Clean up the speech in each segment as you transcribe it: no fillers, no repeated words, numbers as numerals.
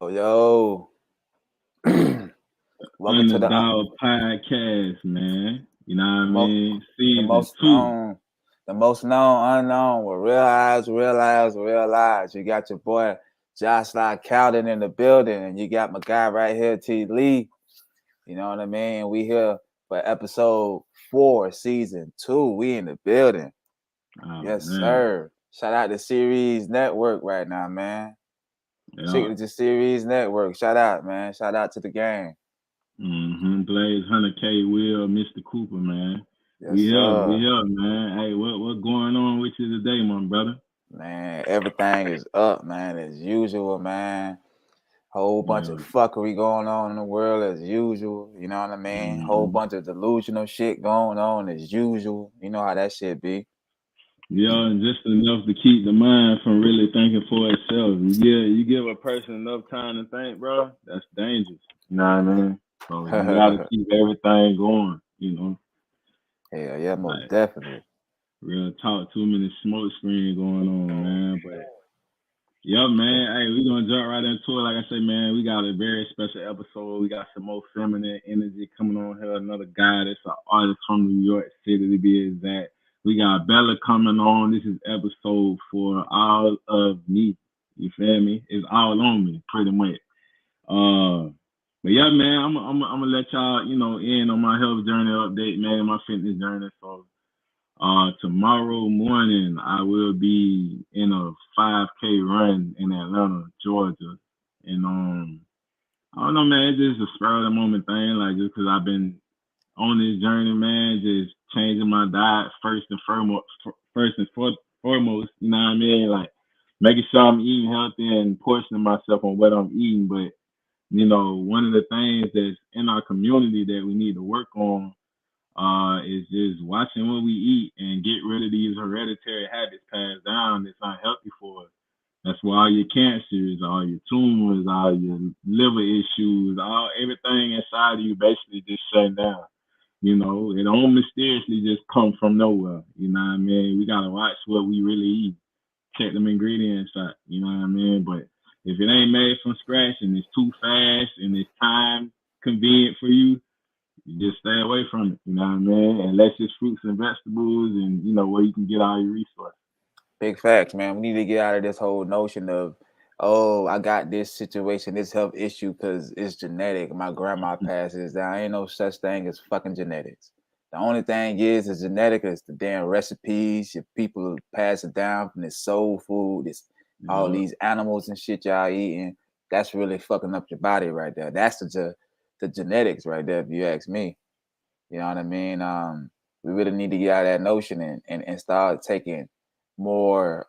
Yo. Welcome to Underdog Podcast, man. You know what I the most mean? the Season most 2. known, the most known unknown with real eyes. You got your boy SliE Khaldun in the building, and you got my guy right here, TLee. You know what I mean? We here for episode 4, season 2. We in the building. Oh, Yes, man. sir. Shout out to Series Network right now, man. Yeah. Signature Series Network. Shout out, man. Shout out to the gang. Blaze 100K Will, Mr. Cooper, man. Yes, We sir. here, man. Hey, what going on with you today, my brother? Man, everything is up, man, as usual, man. Whole bunch Yeah. of fuckery going on in the world as usual. You know what I mean? Whole Mm-hmm. bunch of delusional shit going on as usual. You know how that shit be. Yeah, and just enough to keep the mind from really thinking for itself. You give a person enough time to think, bro, that's dangerous. You know what I mean? So you gotta Hell keep everything going. yeah, most Like definitely. real talk, too many smoke screen going on, man. But yeah, man. Hey, we gonna jump right into it. Like I said, man, we got a very special episode. We got some more feminine energy coming on here. Another guy that's an artist from New York City to be exact. We got Bella coming on. This is episode for all of me. You feel me? It's all on me, pretty much. Uh, but yeah, man, I'm gonna let y'all, in on my health journey update, man, my fitness journey. So tomorrow morning, I will be in a 5K run in Atlanta, Georgia. And I don't know, man, it's just a spur of the moment thing. Like, just because I've been on this journey, man, just changing my diet first and foremost, you know what I mean? Like, making sure I'm eating healthy and portioning myself on what I'm eating. But, one of the things that's in our community that we need to work on is just watching what we eat and get rid of these hereditary habits passed down that's unhealthy for us. That's why all your cancers, all your tumors, all your liver issues, all everything inside of you basically just shut down. It don't mysteriously just come from nowhere. You know what I mean? We gotta watch what we really eat. Check them ingredients out. You know what I mean? But if it ain't made from scratch and it's too fast and it's time convenient for you, you just stay away from it, you know what I mean? Unless it's fruits and vegetables and, where you can get all your resources. Big facts, man. We need to get out of this whole notion of, oh, I got this situation, this health issue because it's genetic. My grandma passes down. Ain't no such thing as fucking genetics. The only thing is genetic is the damn recipes. Your people pass it down from this soul food, this all Yeah, these animals and shit y'all eating. That's really fucking up your body right there. That's the genetics right there, if you ask me. You know what I mean? We really need to get out of that notion and start taking more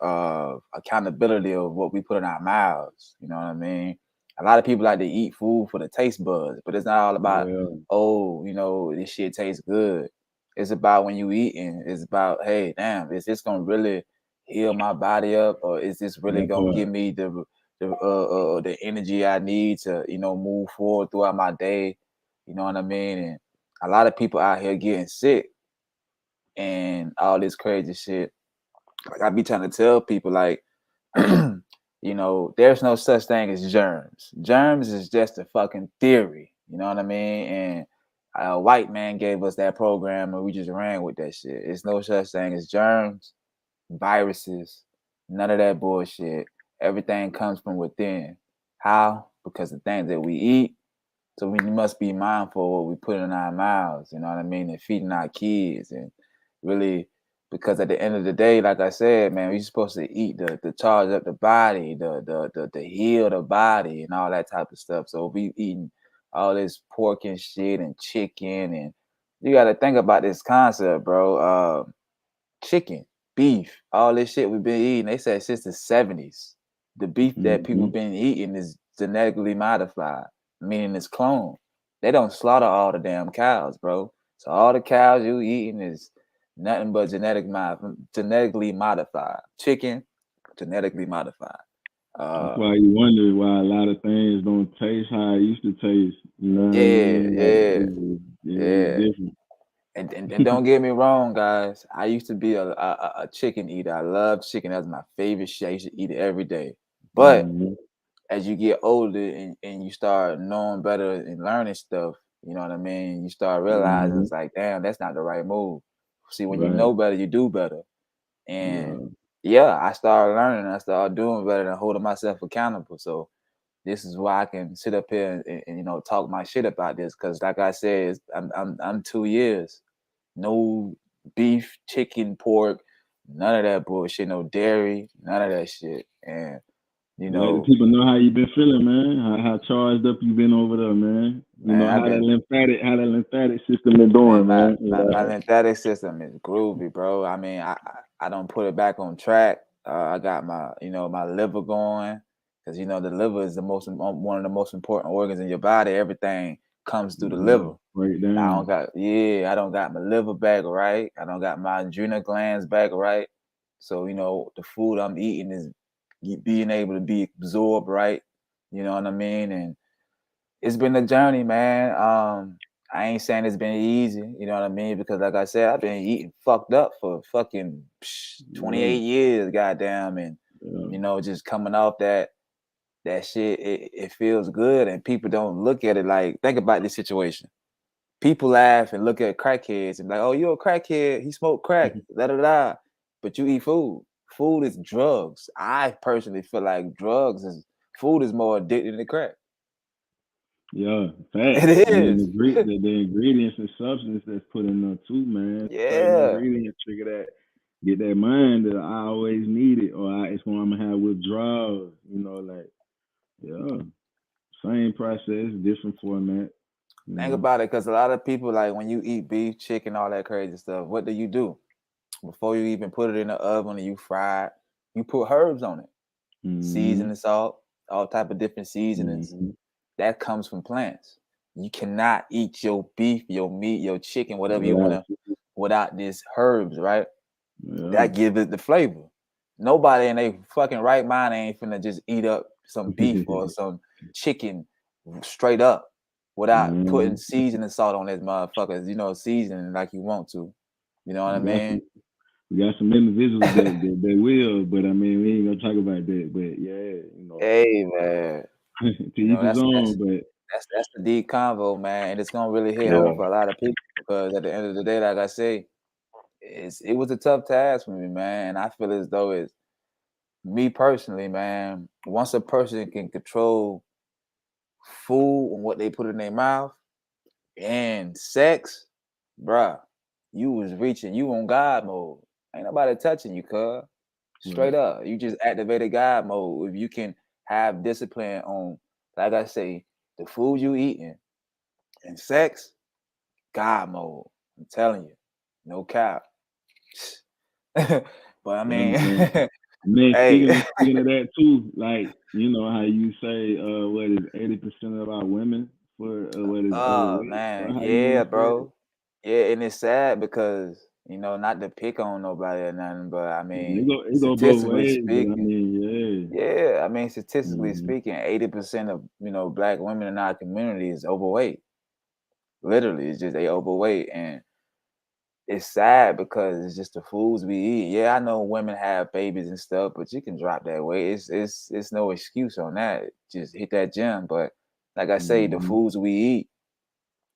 accountability of what we put in our mouths. You know what I mean? A lot of people like to eat food for the taste buds, but it's not all about, yeah, oh, this shit tastes good. It's about when you eating. It's about, hey, damn, is this gonna really heal my body up, or is this really that gonna part. give me the energy I need to move forward throughout my day? You know what I mean? And a lot of people out here getting sick and all this crazy shit. Like I be trying to tell people, like, there's no such thing as germs. Germs is just a fucking theory. You know what I mean? And a white man gave us that program, and we just ran with that shit. It's no such thing as germs, viruses, none of that bullshit. Everything comes from within. How? Because the things that we eat. So we must be mindful of what we put in our mouths, you know what I mean, and feeding our kids, and really, because at the end of the day, like I said, man, we're supposed to eat the charge up the body, the heal the body, and all that type of stuff. So we eating all this pork and shit and chicken, and you got to think about this concept, bro. Chicken, beef, all this shit we've been eating. They said since the 70s, the beef that people Mm-hmm. been eating is genetically modified, meaning it's cloned. They don't slaughter all the damn cows, bro. So all the cows you eating is nothing but genetically modified. Chicken, genetically modified. That's Uh, why you wonder why a lot of things don't taste how it used to taste. You know what I yeah, mean? Like, yeah, it's yeah. different. And don't get me wrong, guys. I used to be a chicken eater. I love chicken. That's my favorite shit. I used to eat it every day. But Mm-hmm. as you get older and you start knowing better and learning stuff, you know what I mean? You start realizing Mm-hmm. it's like, damn, that's not the right move. See, when you Right. know better, you do better. And Yeah. yeah, I started learning. I started doing better and holding myself accountable. So this is why I can sit up here and you know talk my shit about this. Cause like I said, I'm 2 years, no beef, chicken, pork, none of that bullshit, no dairy, none of that shit. And you Let the know, people know how you been feeling, man. How charged up you been over there, man. You know man, I've been how that lymphatic system been doing, man, my man. my Yeah. lymphatic system is groovy, bro. I mean, I don't put it back on track. I got my my liver going because the liver is the most one of the most important organs in your body. Everything comes through the Yeah. liver, Break and down. I don't got my liver back right. I don't got my adrenal glands back right. So the food I'm eating is being able to be absorbed right. You know what I mean? And it's been a journey, man. I ain't saying it's been easy, you know what I mean? Because like I said, I've been eating fucked up for fucking Yeah. 28 years, goddamn, and Yeah. just coming off that shit, it feels good, and people don't look at it like. Think about this situation. People laugh and look at crackheads and be like, "Oh, you're a crackhead. He smoked crack, da da da." But you eat food. Food is drugs. I personally feel like food is more addicting than crack. Yeah, facts. It And then is. the ingredients and substance that's put in there too, man. Certain Yeah. ingredients trigger that, get that mind that I always need it, or it's when I'm gonna have withdrawals. Like yeah, same process, different format. You Think know. about it, because a lot of people, like, when you eat beef, chicken, all that crazy stuff, what do? Before you even put it in the oven and you fry it, you put herbs on it, Mm-hmm. seasoning salt, all type of different seasonings. Mm-hmm. That comes from plants. You cannot eat your beef, your meat, your chicken, whatever you want Without to, without these herbs, right? yeah. That gives it the flavor. Nobody in a fucking right mind ain't finna just eat up some beef or some chicken straight up without putting Mm-hmm. seasoning salt on this motherfuckers, seasoning like you want to. You know what I We got mean? some we got some individuals that will, but I mean we ain't gonna talk about that. But yeah, Hey man, to each his that's own. But that's the deep convo, man, and it's gonna really hit home yeah, for a lot of people because at the end of the day, like I say, it was a tough task for me, man, and I feel as though it's me personally, man. Once a person can control food and what they put in their mouth and sex, bruh, you was reaching, you on God mode. Ain't nobody touching you, cuz. Straight right. up. You just activated God mode. If you can have discipline on, like I say, the food you eating and sex, God mode. I'm telling you. No cap. But I Yeah, mean, man. Man, speaking hey, of speaking of that too, like how you say what is 80% of our women for what is oh overweight, man, or how you yeah, want to say it. bro. Yeah, and it's sad because, not to pick on nobody or nothing, but I It mean, go it go both statistically ways, but I speaking, mean, yeah, I mean, statistically yeah. speaking, 80% of, black women in our community is overweight. Literally, it's just they overweight. And it's sad because it's just the foods we eat. Yeah, I know women have babies and stuff, but you can drop that weight. It's no excuse on that. Just hit that gym. But like I say, the Mm-hmm. foods we eat,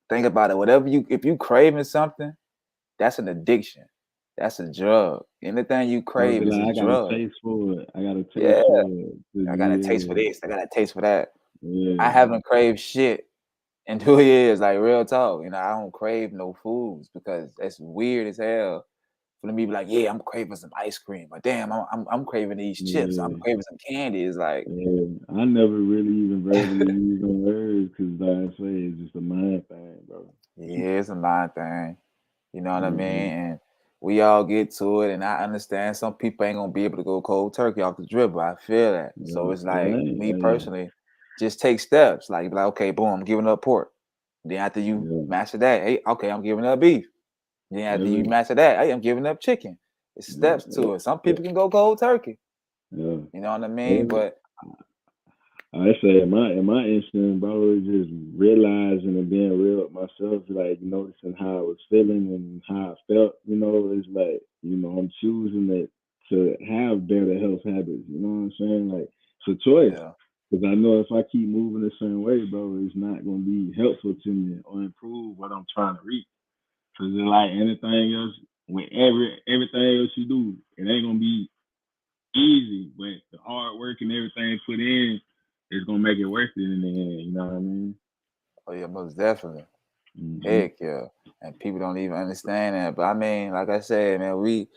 think about it. If you craving something, that's an addiction. That's a drug. Anything you I would be crave is like, a I got a drug. taste for it. I got a taste Yeah. for it. I got a taste for Yeah, this. I got a taste for that. I yeah, haven't craved shit in 2 years, like real talk. I don't crave no foods because that's weird as hell for me to be like, yeah, I'm craving some ice cream, but damn, I'm craving these chips. I'm yeah. craving some candy. It's like, Yeah, I never really even verbally use them words because, like I say, it's just a mind thing, bro. yeah, it's a mind thing. You know what I Mm-hmm. mean? And we all get to it, and I understand some people ain't gonna be able to go cold turkey off the dribble. I feel that. So Yeah, it's like right. me Hey, personally, just take steps. Like, okay, boom, I'm giving up pork. Then after you yeah, master that, hey, okay, I'm giving up beef. Then after you every, master that, hey, I'm giving up chicken. It's yeah, steps to it. Some yeah, people can go cold turkey. yeah. You know what I mean? Every, But I say in my instance, bro, it's just realizing and being real with myself, like noticing how I was feeling and how I felt. It's like I'm choosing to have better health habits. You know what I'm saying? Like it's a choice yeah, because I know, if I keep moving a certain way, bro, it's not gonna be helpful to me or improve what I'm trying to reach. Cause it's like anything else, when everything else you do, it ain't gonna be easy, but the hard work and everything put in is gonna make it worth it in the end. You know what I mean? Oh yeah, most definitely. Mm-hmm. Heck yeah. And people don't even understand that. But I mean, like I said, man, we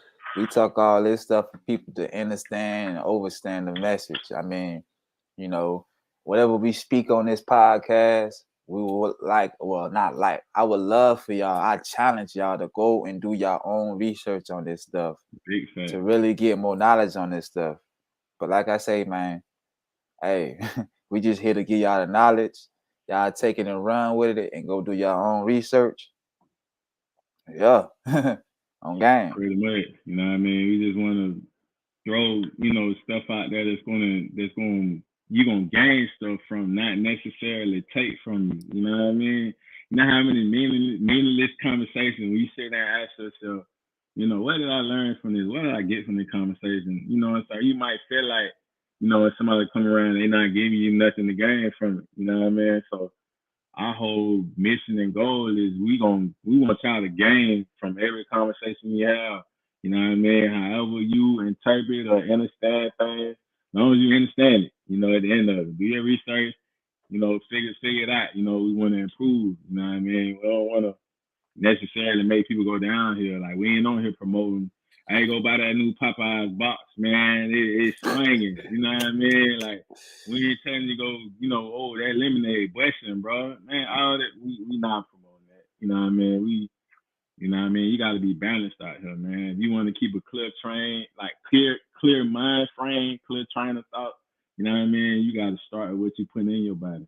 talk all this stuff for people to understand and understand the message. I mean, you know, whatever we speak on this podcast, we would like, well, not like, I would love for y'all, I challenge y'all to go and do your own research on this stuff Big to fact. really get more knowledge on this stuff. But like I say, man, hey, we just here to give y'all the knowledge. Y'all take it and run with it and go do your own research. Yeah, on game. Pretty much. You know what I mean? We just wanna throw, stuff out there that's gonna you gonna gain stuff from, not necessarily take from you. You know what I mean? You know how many meaningless conversations when you sit there and ask yourself, what did I learn from this? What did I get from the conversation? So you might feel like, when somebody come around, they not giving you nothing to gain from it. You know what I mean? So our whole mission and goal is we want y'all to gain from every conversation we have. You know what I mean? However you interpret or understand things, as long as you understand it, at the end of it, do your research, figure it out. We want to improve. You know what I mean? We don't want to necessarily make people go down here. Like, we ain't on here promoting. I ain't go buy that new Popeyes box, man. It's swinging. You know what I mean? Like, we ain't telling you to go, that lemonade busting, bro. Man, all that we not promoting that. You know what I mean? You got to be balanced out here, man. If you want to keep a clear train, like clear mind frame, clear train of thought. You know what I mean? You got to start with what you put in your body.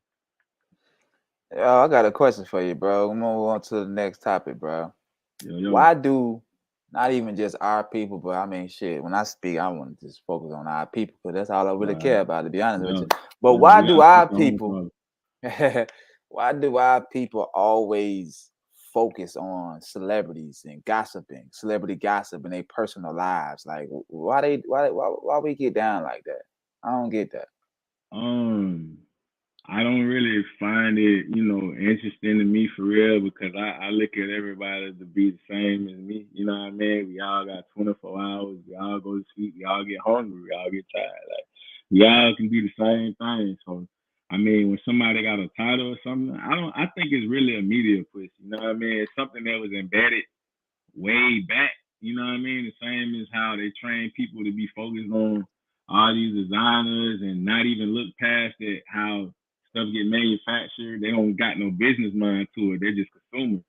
Yo, I got a question for you, bro. We'll move on to the next topic, bro. Yo. Why do not even just our people, but I mean, shit. When I speak, I want to just focus on our people because that's all I really care about, to be honest with Yeah. you. But Yeah. why We do got to our fix our own people? problem. Why do our people always focus on celebrities and gossiping, celebrity gossip in their personal lives? Like, why we get down like that? I don't get that. Um, I don't really find it, interesting to me for real, because I look at everybody to be the same as me. You know what I mean? We all got 24 hours. We all go to sleep. We all get hungry. We all get tired. Like, we all can do the same thing. So, I mean, when somebody got a title or something, I think it's really a media push. You know what I mean? It's something that was embedded way back. You know what I mean? The same as how they train people to be focused on all these designers and not even look past it, how stuff get manufactured. They don't got no business mind to it. They're just consumers.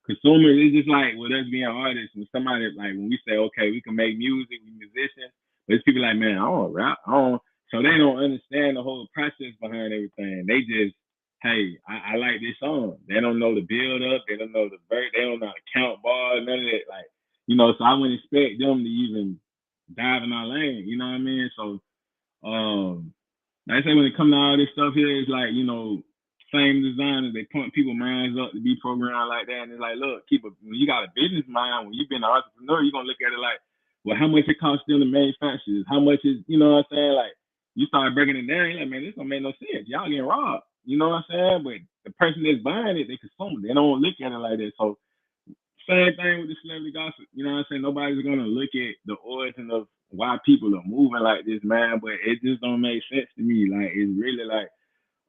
Consumers is just like with us being artists. When somebody, like, when we say, okay, we can make music, we musicians, but it's people like, man, I don't rap, I don't. So they don't understand the whole process behind everything. They just, hey, I like this song. They don't know the build up. They don't know the verse. They don't know how to count bars. None of that. Like, so I wouldn't expect them to even dive in our lane. You know what I mean? So, like I say, when it comes to all this stuff here, it's like, same designers, they point people's minds up to be programmed like that. And it's like, look, when you got a business mind, when you've been an entrepreneur, you're gonna look at it like, well, how much it costs them to manufacture this? How much is, you know what I'm saying? Like, you start breaking it down, you're like, man, this don't make no sense. Y'all getting robbed. You know what I'm saying? But the person that's buying it, they consume it. They don't look at it like that. So same thing with the celebrity gossip. You know what I'm saying? Nobody's gonna look at the origin of why people are moving like this, man. But it just don't make sense to me. Like, it's really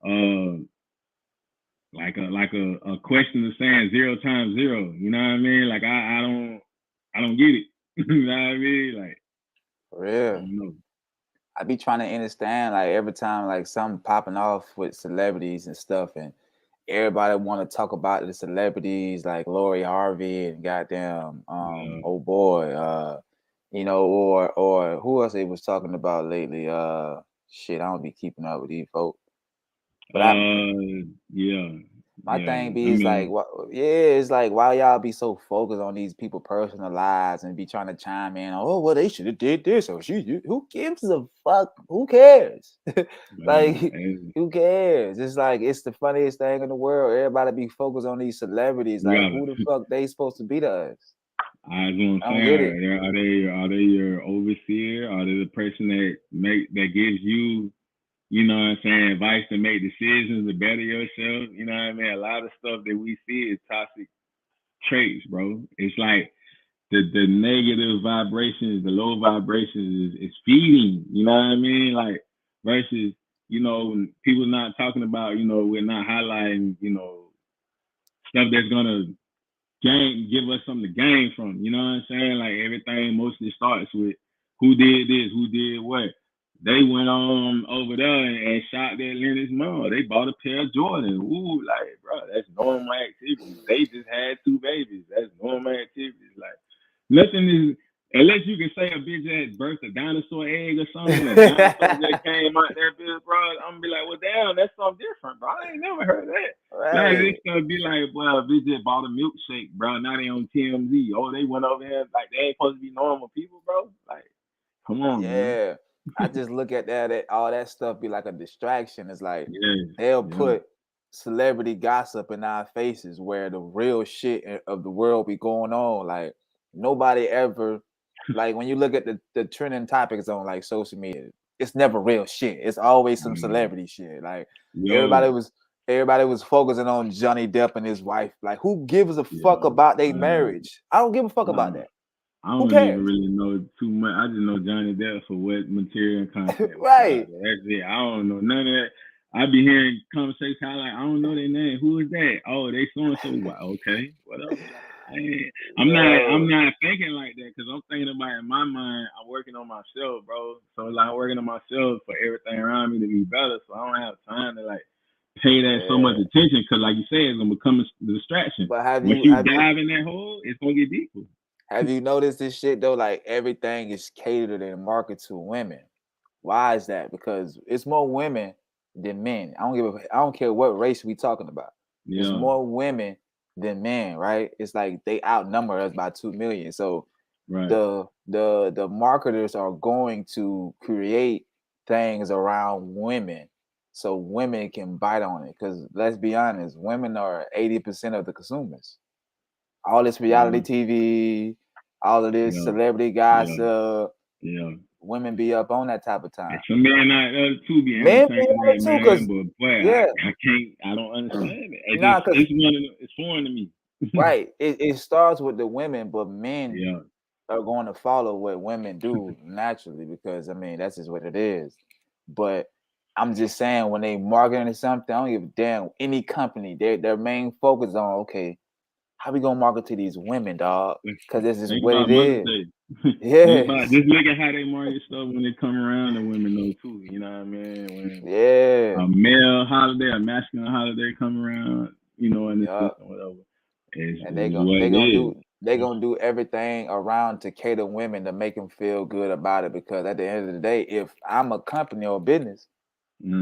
uh like a question of saying 0 times 0. You know what I mean? Like, I don't get it. You know what I mean? Like, For I real. don't know. I be trying to understand, like, every time like something popping off with celebrities and stuff, and everybody want to talk about the celebrities like Lori Harvey and goddamn Yeah. oh boy, or who else they was talking about lately? Shit, I don't be keeping up with these folks. But Yeah. my thing I be is like, mean, what? Yeah, it's like, why y'all be so focused on these people' personal lives and be trying to chime in? Oh, well, they should have did this, or who gives a fuck? Who cares? Like, man, who cares? It's like, it's the funniest thing in the world. Everybody be focused on these celebrities. we Like, gotta. who the fuck they supposed to be to us? I was gonna I don't get it. say, are they your overseer? Are they the person that gives you you know what I'm saying, advice to make decisions to better yourself. You know what I mean? A lot of stuff that we see is toxic traits, bro. It's like the negative vibrations, the low vibrations is feeding, you know what I mean? Like versus, people not talking about, we're not highlighting, stuff that's gonna give us something to gain from. You know what I'm saying? Like everything mostly starts with who did this, who did what. They went on over there and shot that Lennox mall. They bought a pair of Jordan. Ooh, like, bro, that's normal activities. They just had two babies. That's normal activities. Like, nothing is, unless you can say a bitch that birthed a dinosaur egg or something, a dinosaur that came out there, bitch, bro. I'm gonna be like, well, damn, that's something different, bro. I ain't never heard of that. Like, Right. this gonna be like, well, bitch just bought a milkshake, bro. Now they on TMZ. Oh, they went over here like they ain't supposed to be normal people, bro. Like, come on, man. Yeah. I just look at all that stuff be like a distraction. It's like Yeah, they'll yeah, put celebrity gossip in our faces where the real shit of the world be going on. Like nobody ever, like when you look at the trending topics on like social media, it's never real shit. It's always some celebrity shit. Like yo, everybody was everybody was focusing on Johnny Depp and his wife. Like who gives a fuck yo, about their marriage? I don't give a fuck about nah. that. I Who don't even cares? really know too much. I just know Johnny Depp for what material and content was put out Right. there. That's it. I don't know none of that. I be hearing conversations how like I don't know their name. Who is that? Oh, they so and so. Okay, whatever. Like, I'm Yo, not thinking like that because I'm thinking about in my mind. I'm working on myself, bro. So like I'm working on myself for everything around me to be better. So I don't have time to like pay that so much yeah. attention because like you said, it's gonna become a distraction. But have Once you you have you dive in that hole, it's gonna get deeper. have you noticed this shit though? Like everything is catered and marketed to women. Why is that? Because it's more women than men. I don't care what race we talking about. It's Yeah. more women than men, right? It's like they outnumber us by 2 million. So Right. the marketers are going to create things around women so women can bite on it. Because let's be honest, women are 80% of the consumers. All this reality Yeah. TV, all of this Yeah. celebrity Yeah. gossip, Yeah. women be up on that type of And time. some men out there too be Men be entertaining on that it too, man, cause but boy, I, yeah, I can't. I don't understand it. nah, cause It's foreign to me. right, it starts with the women, but men Yeah. are going to follow what women do naturally because I mean that's just what it is. But I'm just saying when they marketing something, I don't give a damn. Any company, their main focus on okay, how we gonna market to these women, dog? Because this is Think what about it Mother's is. Day. Think about Yes, just look at how they market stuff when they come around to women though too. You know what I mean? When yeah, a male holiday, a masculine holiday come around, in the yeah. system, whatever. Is And is what it is. they gonna do everything around to cater women to make them feel good about it. Because at the end of the day, if I'm a company or business,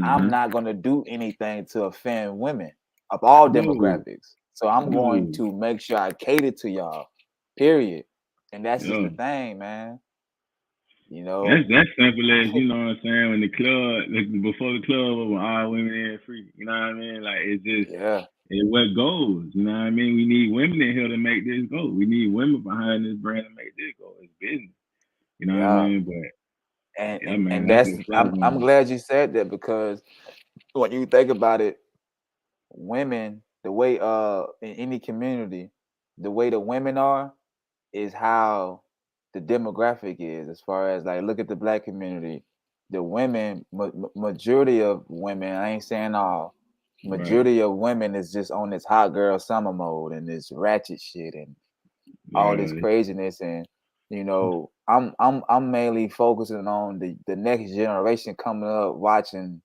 I'm Mm-hmm. not gonna do anything to offend women of all No, demographics. So I'm going no. to make sure I cater to y'all. Period. And that's just Yeah. the thing, man. You know, That's simple as what I'm saying. When the club, like before the club, was all women in free. You know what I mean? Like it's just yeah, it's what goes. You know what I mean? We need women in here to make this go. We need women behind this brand to make this go. It's business. You know what I yeah. mean? But yeah, man, And that's that's what flies I'm on. glad you said that because when you think about it, women, the way in any community, the way the women are is how the demographic is as far as like look at the black community. The women, majority of women, I ain't saying all, Right. majority of women is just on this hot girl summer mode and this ratchet shit and all this Yeah. craziness and I'm mainly focusing on the next generation coming up watching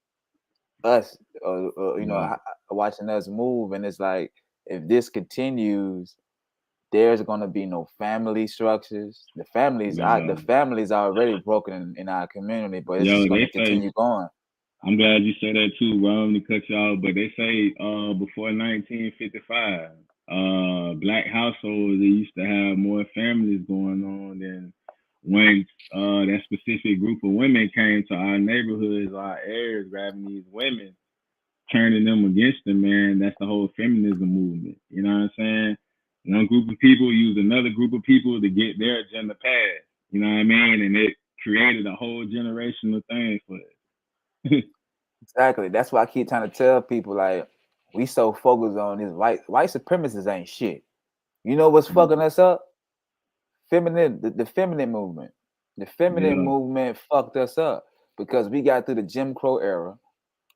us, Yeah. watching us move, and it's like if this continues, there's gonna be no family structures. The Yeah. families are already broken in our community, but it's Yo, just they gonna say continue going. I'm glad you said that too, bro. I'm gonna cut you off, but they say before 1955, black households they used to have more families going on than when that specific group of women came to our neighborhoods, our areas, grabbing these women, turning them against them. Man, that's the whole feminism movement. You know what I'm saying? One group of people use another group of people to get their agenda passed. You know what I mean? And it created a whole generational thing for it. Exactly. That's why I keep trying to tell people like we so focused on this white supremacists ain't shit. You know what's fucking Mm. us up? The feminine movement. The feminine Yeah, movement fucked us up because we got through the Jim Crow era.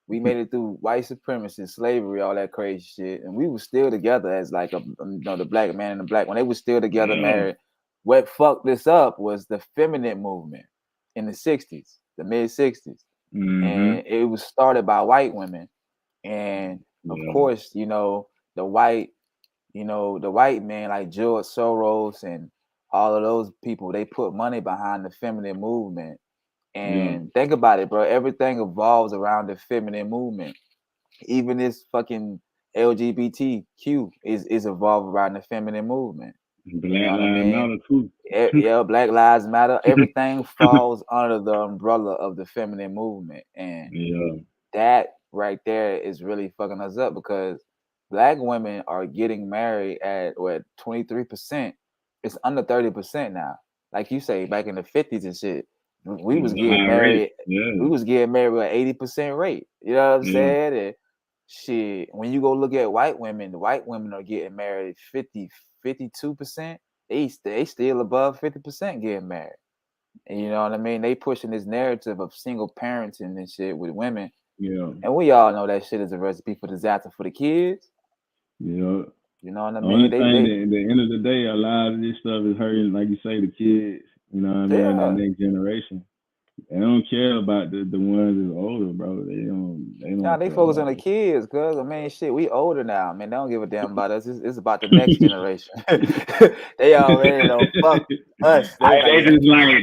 We made it through white supremacy, slavery, all that crazy shit, and we were still together as like the black man and the black when they were still together, yeah. married. What fucked this up was the feminine movement in the '60s, the mid '60s, Mm-hmm. and it was started by white women, and of Yeah, course, the white, the white man like George Soros and all of those people, they put money behind the feminine movement. yeah. And think about it, bro. Everything evolves around the feminine movement. Even this fucking LGBTQ is evolved around the feminine movement. You know Black what I Lives mean? Matter too. Yeah, Black Lives Matter. Everything falls under the umbrella of the feminine movement, and Yeah, that right there is really fucking us up because black women are getting married at what 23%. It's under 30% now. Like you say, back in the 50s and shit, we was it's a getting high rate. married. Yeah, We was getting married with 80% rate. You know what I'm yeah, saying? And shit, when you go look at white women, the white women are getting married 52%. They still above 50% getting married. And you know what I mean? They pushing this narrative of single parenting and shit with women, yeah, and we all know that shit is a recipe for disaster for the kids. yeah. You know what I The mean? only They thing they that at the end of the day, a lot of this stuff is hurting, like you say, the kids. You know what I mean? That yeah. next generation. They don't care about the ones that's older, bro. They don't Nah, they care focus on about the it. kids, cause I mean shit, we older now, man. They don't give a damn about us. It's about the next generation. They already don't fuck us. They Hey, like,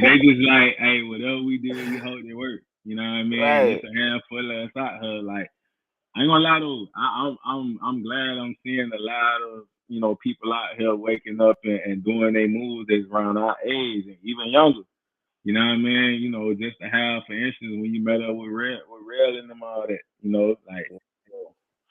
they just like, hey, whatever we did, we hope it work. You know what I mean? It's right. a handful of us out here. Like, I ain't gonna lie though. I'm glad I'm seeing a lot of people out here waking up and doing their moves that's around our age and even younger. You know what I mean? Just to have, for instance, when you met up with Rail and them all that. Like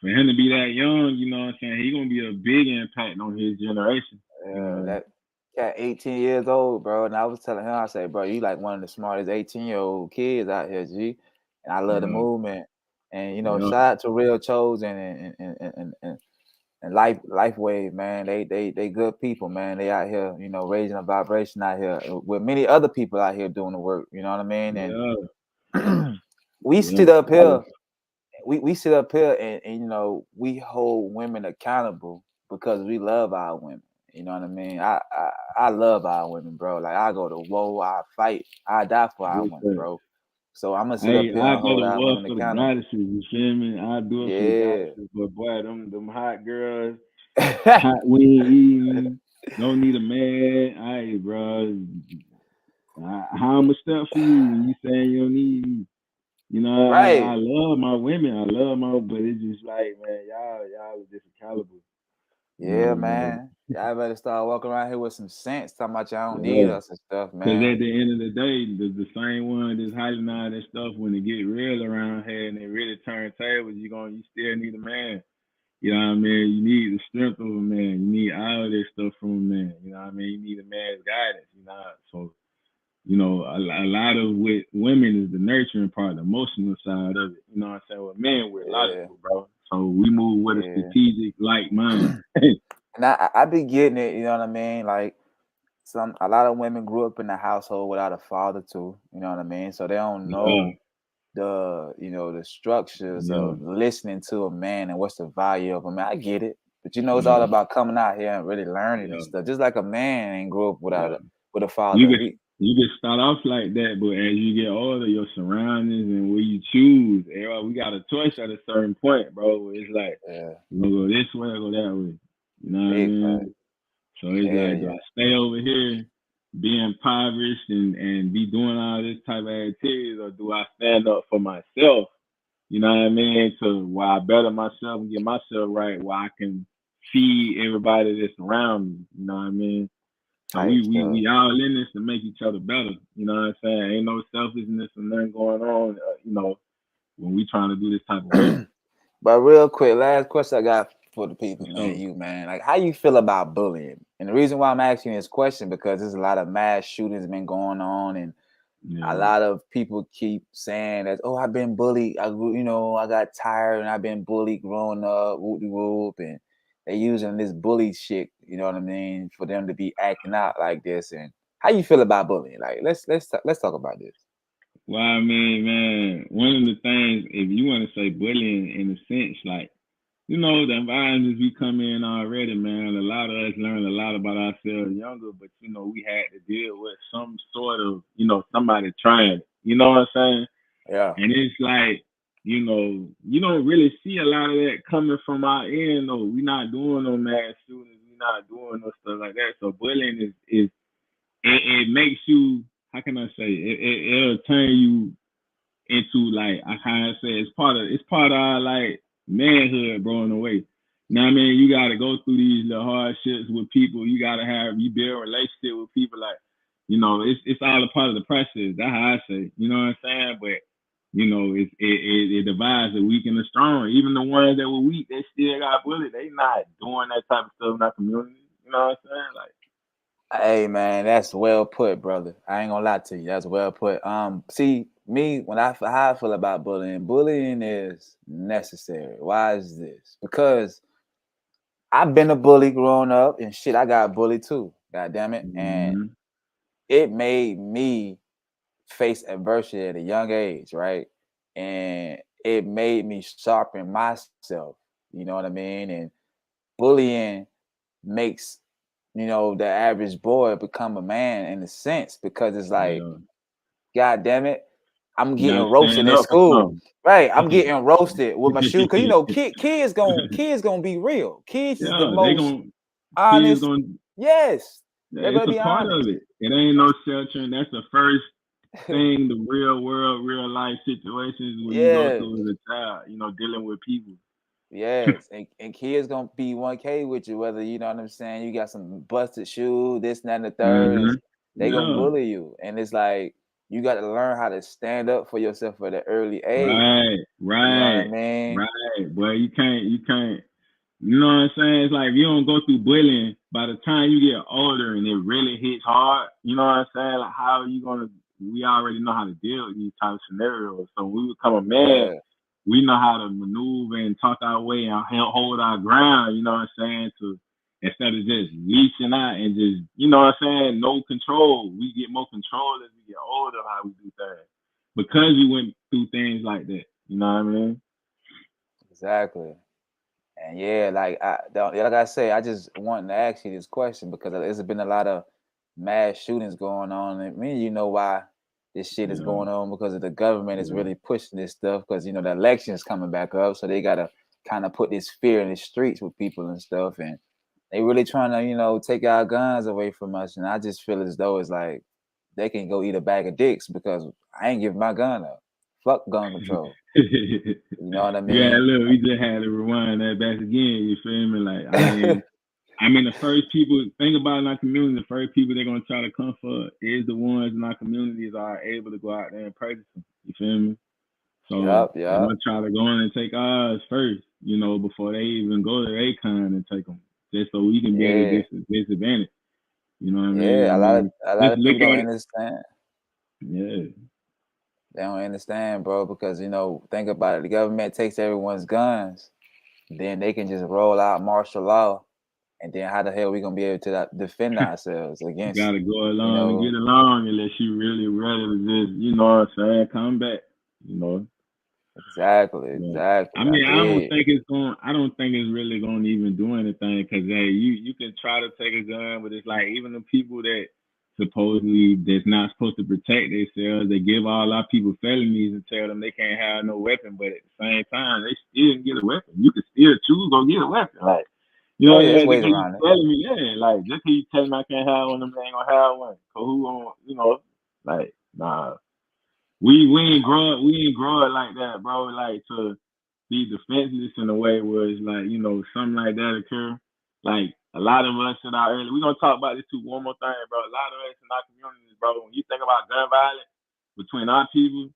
for him to be that young, you know what I'm saying? He gonna be a big impact on his generation. You Yeah, know? that cat 18 years old, bro. And I was telling him, I said, bro, you like one of the smartest 18-year-old kids out here, G. And I love the Yeah, movement. And yeah, shout out to Real Chosen and Life Wave, man. They good people, man. They out here, raising a vibration out here with many other people out here doing the work. You know what I mean? yeah, And we yeah. sit up Solid. here, we sit up here and we hold women accountable because we love our women. You know what I mean? I love our women, bro. Like I go to war, I fight, I die for our Yes, women, sir. bro. So I'm gonna sit up Hey, here I and go hold to our war women for the accountable. goddesses. You feel me? I do it for the Yeah. goddesses. But boy, them hot girls, hot wing eating, don't need a man. Hey, bro, how I'm a step for you when you saying you don't need me? I Right. love my women. I love my, but it's just like, man, y'all are different caliber. Yeah, Like, man. Y'all better start walking around here with some sense, talking about y'all don't need yeah. us and stuff, Cause man. at the end of the day, the same one that's hiding all that stuff when it get real around here and they really turn tables, you still need a man. You know what I mean? You need the strength of a man. You need all this stuff from a man. You know what I mean? You need a man's guidance. So a lot of with women is the nurturing part, the emotional side of it. You know what I'm saying? With men, we're Yeah, logical, bro. So we move with a yeah. strategic like mind. And I be getting it, you know what I mean? Like a lot of women grew up in a household without a father too, you know what I mean? So they don't Yeah, know the structures yeah, of listening to a man and what's the value of a man. I get it. But it's yeah, all about coming out here and really learning and yeah, stuff. Just like a man ain't grew up yeah. with a You father. can you can start off like that, but as you get older, your surroundings and what you choose, we got a choice at a certain point, bro. Where it's like Yeah, you gonna go this way or go that way. You know what I big fact. mean? So it's Hell like, do yeah. I stay over here, be impoverished and be doing all this type of activities, or do I stand up for myself? You know what I mean? To where I better myself and get myself right, where I can feed everybody that's around me. You know what I mean? So Type stuff. we all in this to make each other better. You know what I'm saying? Ain't no selfishness and nothing going on. When we trying to do this type of work. But real quick, last question I got for the people, man. So You man, like how you feel about bullying? And the reason why I'm asking this question because there's a lot of mass shootings been going on, and A Yeah. lot of people keep saying that, oh, I've been bullied. I got tired and I've been bullied growing up, whoop de whoop, and they using this bully shit, you know what I mean, for them to be acting out like this. And how you feel about bullying? Like, let's talk about this. Well, I mean, man, one of the things, if you want to say bullying in a sense, like, the environments we come in already, man, a lot of us learned a lot about ourselves younger, but, we had to deal with some sort of, somebody trying it. You know what I'm saying? Yeah, And it's like, you don't really see a lot of that coming from our end, though. We're not doing no mass shootings. We're not doing no stuff like that. So bullying it makes you, how can I say, it'll turn you into like I kind of say it's part of our like manhood, bro, in a way. You know what I mean? You got to go through these little hardships with people. You build a relationship with people. Like, it's all a part of the process. That's how I say. You know what I'm saying? But it divides the weak and the strong. Even the ones that were weak, they still got bullied. They not doing that type of stuff in our community. You know what I'm saying? Like, hey man, that's well put, brother. I ain't gonna lie to you. That's well put. See me when how I feel about bullying. Bullying is necessary. Why is this? Because I've been a bully growing up, and shit, I got bullied too. God damn it, and mm-hmm. it made me face adversity at a young age, right? And it made me sharpen myself. You know what I mean? And bullying makes the average boy become a man in a sense because it's like, Yeah, God damn it, I'm you getting gotta roasted stand in up for school. something. Right, I'm getting roasted with my shoe because kids gonna be real. Kids is the Yeah, they most gon' kids honest. gonna. Yes, Yeah, they're it's gonna a be part of honest. it. It ain't no sheltering. That's the first thing, the real world, real life situations when you go Yes. through as a child. Dealing with people. Yes, and kids gonna be 1K with you, whether you know what I'm saying. You got some busted shoe, this, and that, and the third Hmm. is they gonna Yeah. bully you, and it's like you got to learn how to stand up for yourself at an early age. Right. You know what I Right. mean? Right. Boy, you can't. You can't. You know what I'm saying? It's like if you don't go through bullying, by the time you get older and it really hits hard, you know what I'm saying? Like how are you gonna we already know how to deal with these type of scenarios. So when we become a man, Yeah, we know how to maneuver and talk our way and hold our ground, you know what I'm saying? To instead of just reaching out and just, you know what I'm saying, no control. We get more control as we get older how we do things. Because we went through things like that. You know what I mean? exactly. And yeah, like I say, I just wanted to ask you this question because there's been a lot of mass shootings going on, and me, you know why this shit is Yeah. going on because of the government is Yeah. really pushing this stuff because the election is coming back up, so they gotta kind of put this fear in the streets with people and stuff, and they really trying to take our guns away from us, and I just feel as though it's like they can go eat a bag of dicks because I ain't giving my gun up. Fuck gun control. You know what I Yeah, mean? look, we just had to rewind that back again, you feel me? Like, I mean, the first people, think about in our community, the first people they're gonna try to come for is the ones in our communities are able to go out there and purchase them. You feel me? So Yup, they're yup. gonna try to go in and take ours first, before they even go to their kind and take them, just so we can be at a Yeah. disadvantage. You know what I mean? I Yeah, a lot of mean, a lot just of look people don't at it. understand. Yeah, They don't understand, bro, because think about it. The government takes everyone's guns, then they can just roll out martial law, and then how the hell we gonna be able to defend ourselves you against, gotta go you along and get know? along unless you really ready to just, what I'm saying, come back. You know. Exactly, Yeah. I exactly. I mean, did. I don't think it's really going to even do anything because hey, you can try to take a gun, but it's like even the people that supposedly that's not supposed to protect themselves, they give all our people felonies and tell them they can't have no weapon, but at the same time, they still can get a weapon. You can still choose go get a weapon, like Oh yeah, there's just ways because you around it. telling me, yeah, like just because you tell me I can't have one, them ain't gonna have one. So who on, like nah. We ain't grow up like that, bro. Like to be defenseless in a way where it's like, something like that occur. Like a lot of us in our early we're gonna talk about this too one more thing, bro. A lot of us in our communities, bro, when you think about gun violence between our people,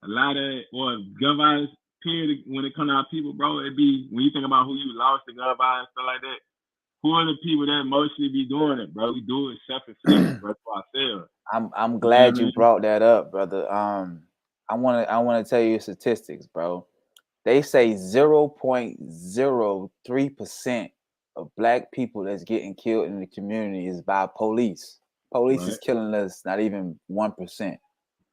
a lot of or gun violence period when it comes to our people, bro, it be when you think about who you lost to gun violence, stuff like that, who are the people that mostly be doing it, bro? We do it self inflicted, bro, for ourselves. I'm You know what I glad you mean? brought that up, brother. I wanna tell you statistics, bro. They say 0.03% of black people that's getting killed in the community is by police. Police is Right? killing us not even 1%.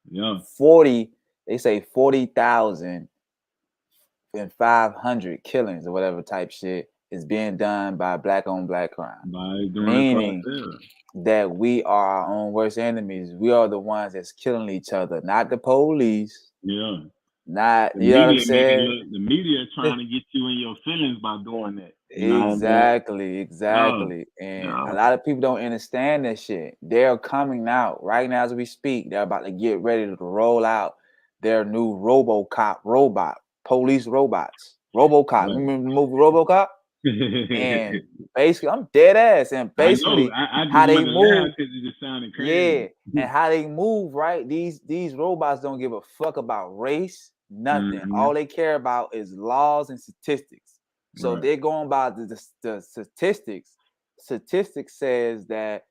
Yeah. 40, they say 40,500 killings or whatever type shit is being done by black on black crime. By doing it for Meaning ourselves. that we are our own worst enemies. We are the ones that's killing each other, not the police. Yeah. Not, The you know what I'm media make it saying? look. The media trying to get you in your feelings by doing that. You know what I mean? Exactly, Yeah. exactly. And a Yeah. lot of people don't understand that shit. They're coming out right now as we speak. They're about to get ready to roll out their new RoboCop robot, police robots. RoboCop. Right. Remember the movie RoboCop? And basically, I'm dead ass. And I know. basically, I just how they wanted to laugh move, because it just sounded yeah, crazy. and how they move, right? These robots don't give a fuck about race, nothing. Mm-hmm. All they care about is laws and statistics. So if Right. they're going by the statistics, statistics says that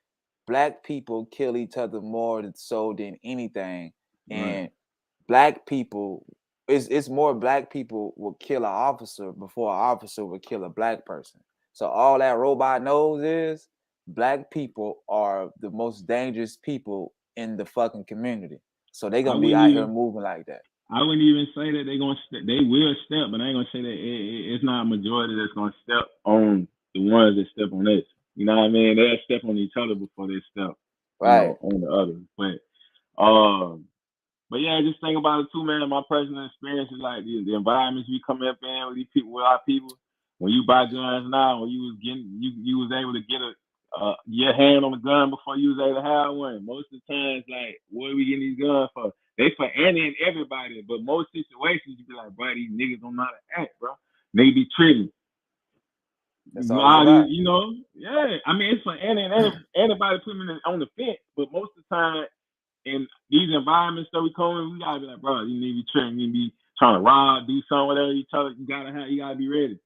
black people kill each other more so than anything, Right. and black people it's more black people will kill an officer before an officer will kill a black person. So all that robot knows is black people are the most dangerous people in the fucking community. So they I gonna be wouldn't out here even. moving like that. I wouldn't even say that they're gonna. They will step, but I ain't gonna say that it's not a majority that's gonna step on the ones that step on us. You know what I mean? They'll step on each other before they step, Right. on the others. Um, But yeah, just think about it too, man. My personal experience is like the environments we come up in with these people, with our people. When you buy guns now, when you was getting, you was able to get your hand on the gun before you was able to have one. Most of the times, like, what are we getting these guns for? They for any and everybody, but most situations you be like, bro, these niggas don't know how to act, bro. They be tripping. That's all it's about. Yeah. I mean, it's for anybody putting it on the fence, but most of the time in these environments that we come in, we gotta be like, bro, you need to be trained, you need to be trying to rob, do something, whatever each other. You gotta be ready.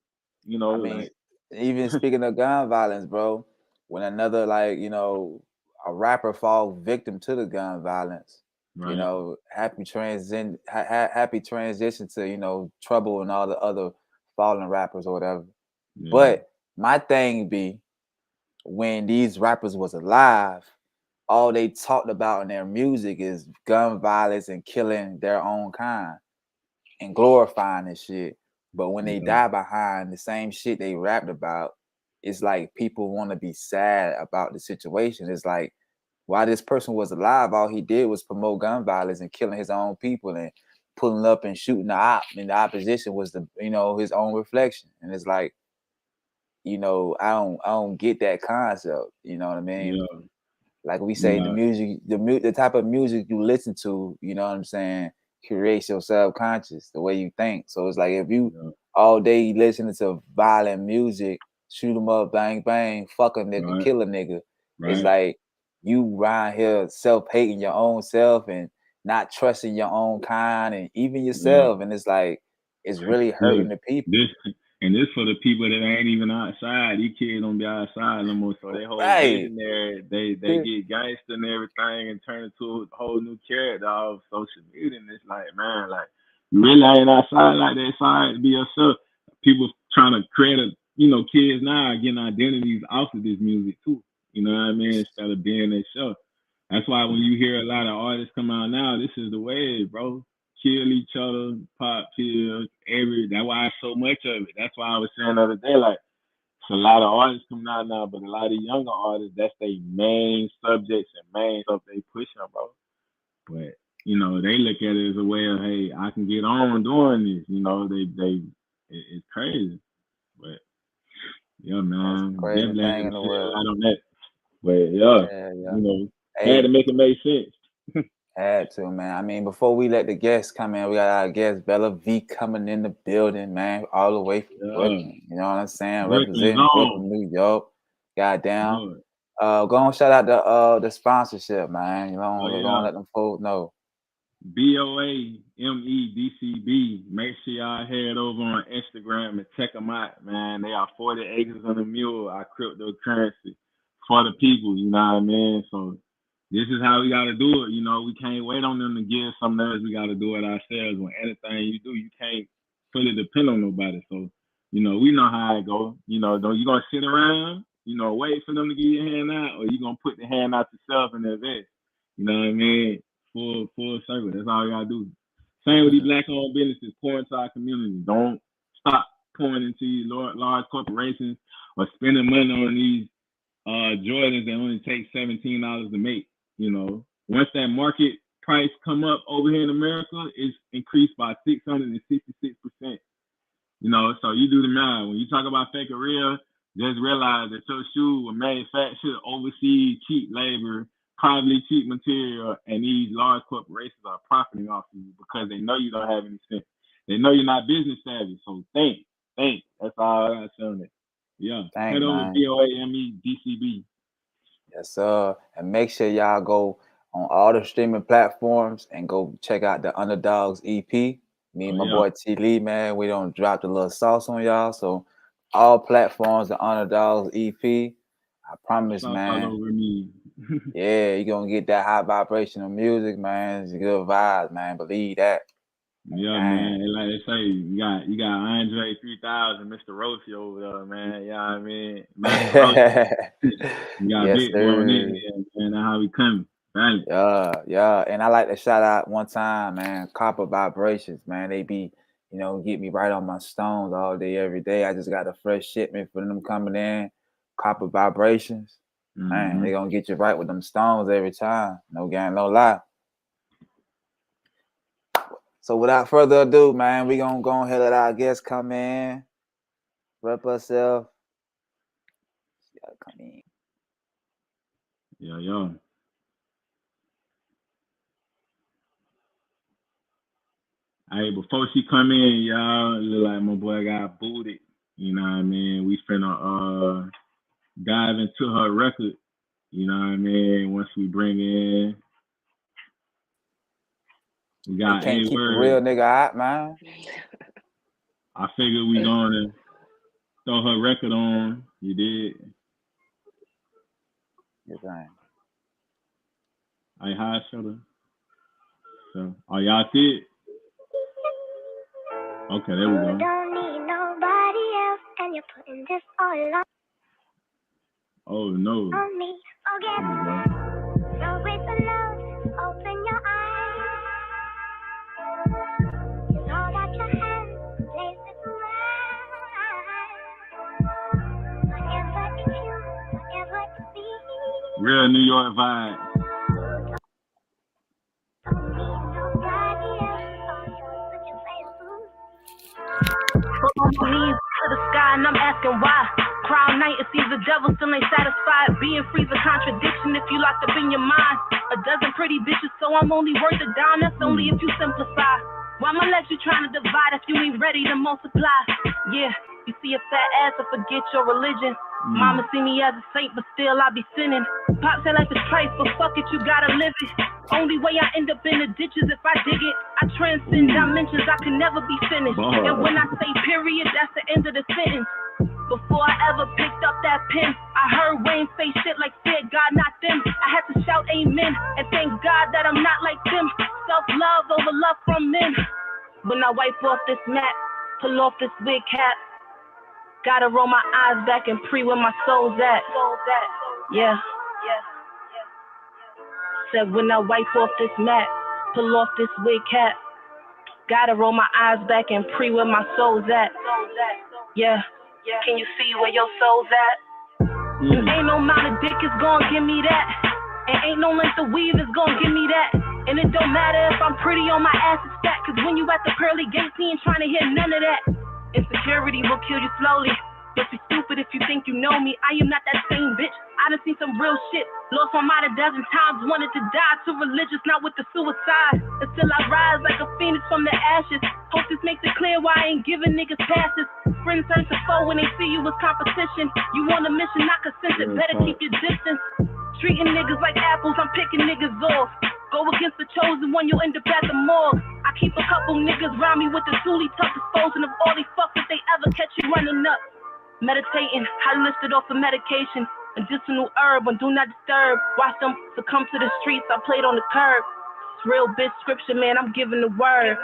I mean, Like even speaking of gun violence, bro, when another a rapper falls victim to the gun violence, right, happy transition to trouble and all the other fallen rappers or whatever. yeah, But my thing be when these rappers was alive, all they talked about in their music is gun violence and killing their own kind and glorifying this shit. But when they yeah, die behind the same shit they rapped about, it's like people want to be sad about the situation. It's like while this person was alive, all he did was promote gun violence and killing his own people and pulling up and shooting the op. And the opposition was his own reflection. And it's like, I don't get that concept. You know what I mean? yeah, Like we say, the yeah, music, the type of music you listen to, you know what I'm saying, creates your subconscious, the way you think. So it's like if you yeah, all day listening to violent music, shoot 'em up, bang bang, fuck a nigga, right, kill a nigga, it's right, like you around here self-hating your own self and not trusting your own kind and even yeah. yourself. And it's like it's really hurting Look, the people. this this for the people that ain't even outside. These kids don't be outside no more, so they whole head Right. in there. They get gangster and everything and turn into a whole new character off social media. And it's like, man, like you really ain't outside like that. Outside to be yourself. People trying to create kids now are getting identities off of this music too. You know what I mean? Instead of being themselves. That's why when you hear a lot of artists come out now, this is the wave, bro. Kill each other, pop pills, that's why so much of it. That's why I was saying the other day, like it's a lot of artists coming out now, but a lot of younger artists, that's their main subjects and main stuff they pushing, bro. But they look at it as a way of, hey, I can get on doing this. It's crazy. But yeah, That's the man, crazy definitely had thing to in the shed a world. lot on that. But yeah, Yeah, yeah. you know, had to Hey, make it make sense. had to, man. I mean, before we let the guests come in, we got our guest Bella V coming in the building, man, all the way from Yeah, Brooklyn. You know what I'm saying? Brooklyn Representing zone. Brooklyn, New York. Goddamn. Lord. Go on, shout out the sponsorship, man. Oh Go on, yeah. let them folks know. BOAMEDCB. Make sure y'all head over on Instagram and check them out, man. They are 40 acres on the mule, our cryptocurrency for the people, you know what I mean? So this is how we got to do it. You know, we can't wait on them to give something else. We got to do it ourselves. When anything you do, you can't fully depend on nobody. So, you know, we know how it goes. You know, don't you gonna sit around, you know, wait for them to give you a hand out, or you gonna put the hand out yourself and invest. You know what I mean? Full circle. That's all you gotta do. Same with these black-owned businesses. Pour into our community. Don't stop pouring into these large corporations or spending money on these Jordans that only take $17 to make. You know, once that market price come up over here in America, it's increased by 666%. You know, so you do the math. When you talk about fake or real, just realize that your shoes were manufactured overseas, cheap labor, probably cheap material, and these large corporations are profiting off of you because they know you don't have any sense. They know you're not business savvy. So think. That's all I got to say on it. Yeah. Head over BOAMEDCB. Yes, sir. And make sure y'all go on all the streaming platforms and go check out the Underdogs EP. Me and my boy TLee, man, we don't drop the little sauce on y'all. So all platforms, the Underdogs EP. I promise, Sauce man. all over me. Yeah, you're gonna get that high vibrational music, man. It's a good vibe, man. Believe that. Yeah, man. Like they say, you got Andre 3000, Mr. Roshi over there, man. You know what I mean? Mr. Roshi. You got Yes, big boy on it, man. That's how we coming. Right? Yeah. And I like to shout out one time, man, Copper Vibrations, man. They be, you know, get me right on my stones all day, every day. I just got a fresh shipment for them coming in. Copper Vibrations. Man, they gonna get you right with them stones every time. No game, no lie. So without further ado, man, we gonna go ahead and let our guests come in, rep ourselves. She gotta come in. Yeah. Hey, before she come in, y'all, it look like my boy got booted. You know what I mean? We finna dive into her record. You know what I mean? Once we bring in, we got they can't keep a real nigga out, man. I figured we gonna throw her record on. You did. Yes, I am. I high shoulder. So, y'all see it? Okay, there we go. You don't need nobody else, and you're putting this all on. Oh no. On me, forget. So with the love, open your eyes. You know that your hands, places around. Whatever it's you, whatever it be. Real New York vibe. On my knees to the sky and I'm asking why. Crown night, it seems the devil still ain't satisfied. Being free's a contradiction if you locked up in your mind. A dozen pretty bitches, so I'm only worth a dime. That's only if you simplify. Why I'ma let you trying to divide if you ain't ready to multiply? Yeah, you see a fat ass or forget your religion. Mama see me as a saint, but still I be sinning. Pop said life is trite, but fuck it, you gotta live it. Only way I end up in the ditches if I dig it. I transcend dimensions, I can never be finished. And when I say period, that's the end of the sentence. Before I ever picked up that pen, I heard Wayne say shit like fear God, not them. I had to shout amen and thank God that I'm not like them. Self-love over love from men. When I wipe off this mat, pull off this wig cap, gotta roll my eyes back and pray where my soul's at. Yeah. Said when I wipe off this mat, pull off this wig cap, gotta roll my eyes back and pray where my soul's at. Yeah. Can you see where your soul's at? And ain't no amount of dick is gonna give me that. And ain't no length of weave is gonna give me that. And it don't matter if I'm pretty or my ass is fat. Cause when you at the pearly gates, he ain't trying to hear none of that. Insecurity will kill you slowly. But you're stupid if you think you know me. I am not that same bitch. I done seen some real shit. Lost my mind a dozen times. Wanted to die. Too religious, not with the suicide. Until I rise like a phoenix from the ashes. Hope this makes it clear why I ain't giving niggas passes. Friends turn to foe when they see you as competition. You on a mission, not consented. Better keep your distance. Treating niggas like apples, I'm picking niggas off. Go against the chosen one, you'll end up at the morgue. I keep a couple niggas round me with the dually tuck, disposing of all these fucks if they ever catch you running up. Meditating, I lifted off of medication. Medicinal herb on do not disturb. Watch them succumb to the streets. I played on the curb. It's real bitch scripture, man. I'm giving the word.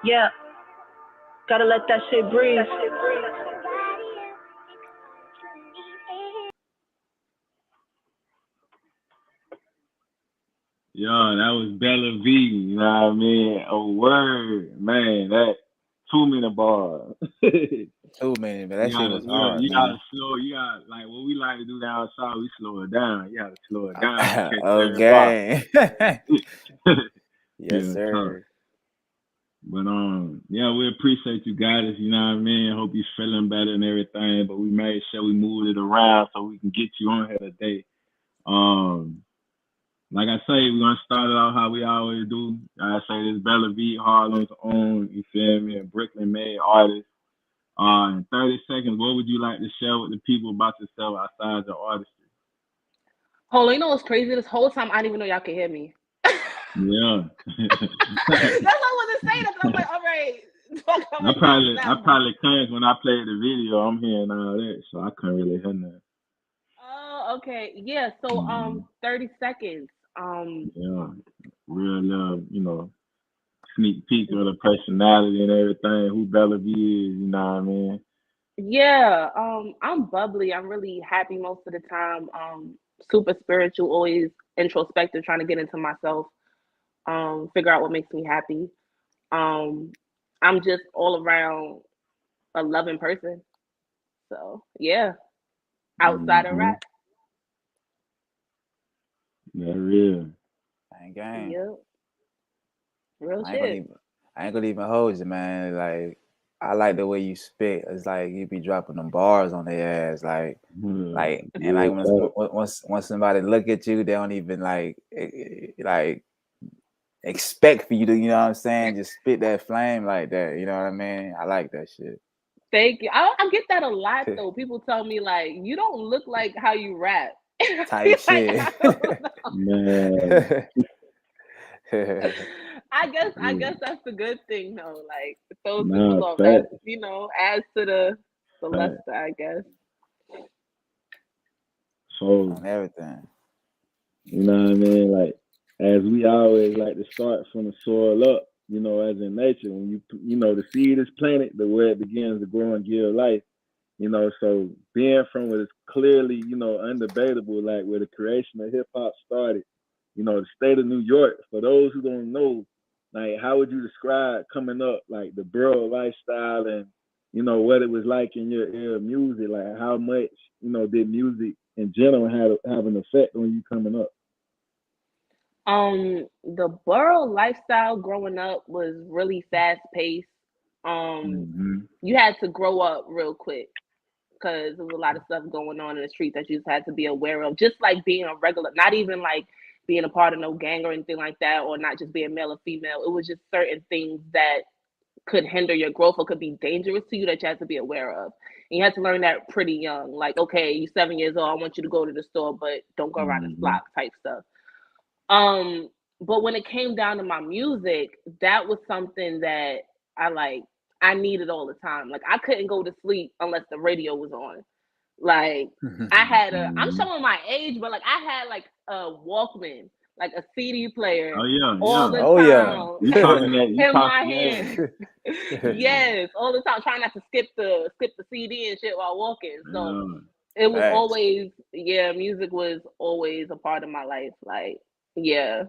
Yeah. Gotta let that shit breathe. Yo, that was Bella V, you know what I mean? A word, man, that 2 minute bars. 2 minutes, but that shit was hard, you man. gotta slow, you gotta, like, what we like to do down south, we slow it down. You gotta slow it down to catch Okay. Yes, yeah, sir. tough. But yeah, we appreciate you guys. You know what I mean. Hope you're feeling better and everything. But we made sure we moved it around so we can get you on here today. Like I say, we're gonna start it off how we always do. I say this Bella V, Harlem's own. You feel me? A Brooklyn made artist. In 30 seconds, what would you like to share with the people about yourself outside your artistry? Hold on, you know what's crazy? This whole time I didn't even know y'all could hear me. Yeah. That's why I wasn't saying it. I'm like, all right. I probably couldn't when I played the video. I'm hearing all that, so I couldn't really hear nothing. Oh, okay. Yeah. So 30 seconds. Yeah. Real love, sneak peek of the personality and everything. Who Bella V is, you know what I mean? Yeah. I'm bubbly. I'm really happy most of the time. Super spiritual, always introspective, trying to get into myself. Figure out what makes me happy. I'm just all around a loving person. So yeah, outside of rap. Yeah, real. Gang. Yep. Real I shit. ain't gonna even hold you, man. Like, I like the way you spit. It's like you be dropping them bars on their ass, like once somebody look at you, they don't even like expect for you to, you know what I'm saying, just spit that flame like that. You know what I mean? I like that shit. Thank you. I get that a lot though. People tell me like, you don't look like how you rap. Type shit. Man. I guess that's the good thing though. Like those people off, that adds to the luster, I guess. So on everything. You know what I mean? Like, as we always like to start from the soil up, as in nature, when the seed is planted, the way it begins to grow and give life, so being from what is clearly, undebatable, like where the creation of hip hop started, the state of New York, for those who don't know, like, how would you describe coming up, like the borough lifestyle and, what it was like in your era of music, like how much, did music in general have an effect on you coming up? The borough lifestyle growing up was really fast paced. You had to grow up real quick because there was a lot of stuff going on in the street that you just had to be aware of. Just like being a regular, not even like being a part of no gang or anything like that, or not just being male or female. It was just certain things that could hinder your growth or could be dangerous to you that you had to be aware of. And you had to learn that pretty young. Like, okay, you're 7 years old, I want you to go to the store, but don't go around this block type stuff. But when it came down to my music, that was something that I needed all the time. Like, I couldn't go to sleep unless the radio was on. Like, I had I'm showing my age, but like I had like a Walkman, like a CD player all the time. You talking that, in my hand. Yes, all the time, trying not to skip the CD and shit while walking. So it was always, music was always a part of my life. Like, yeah.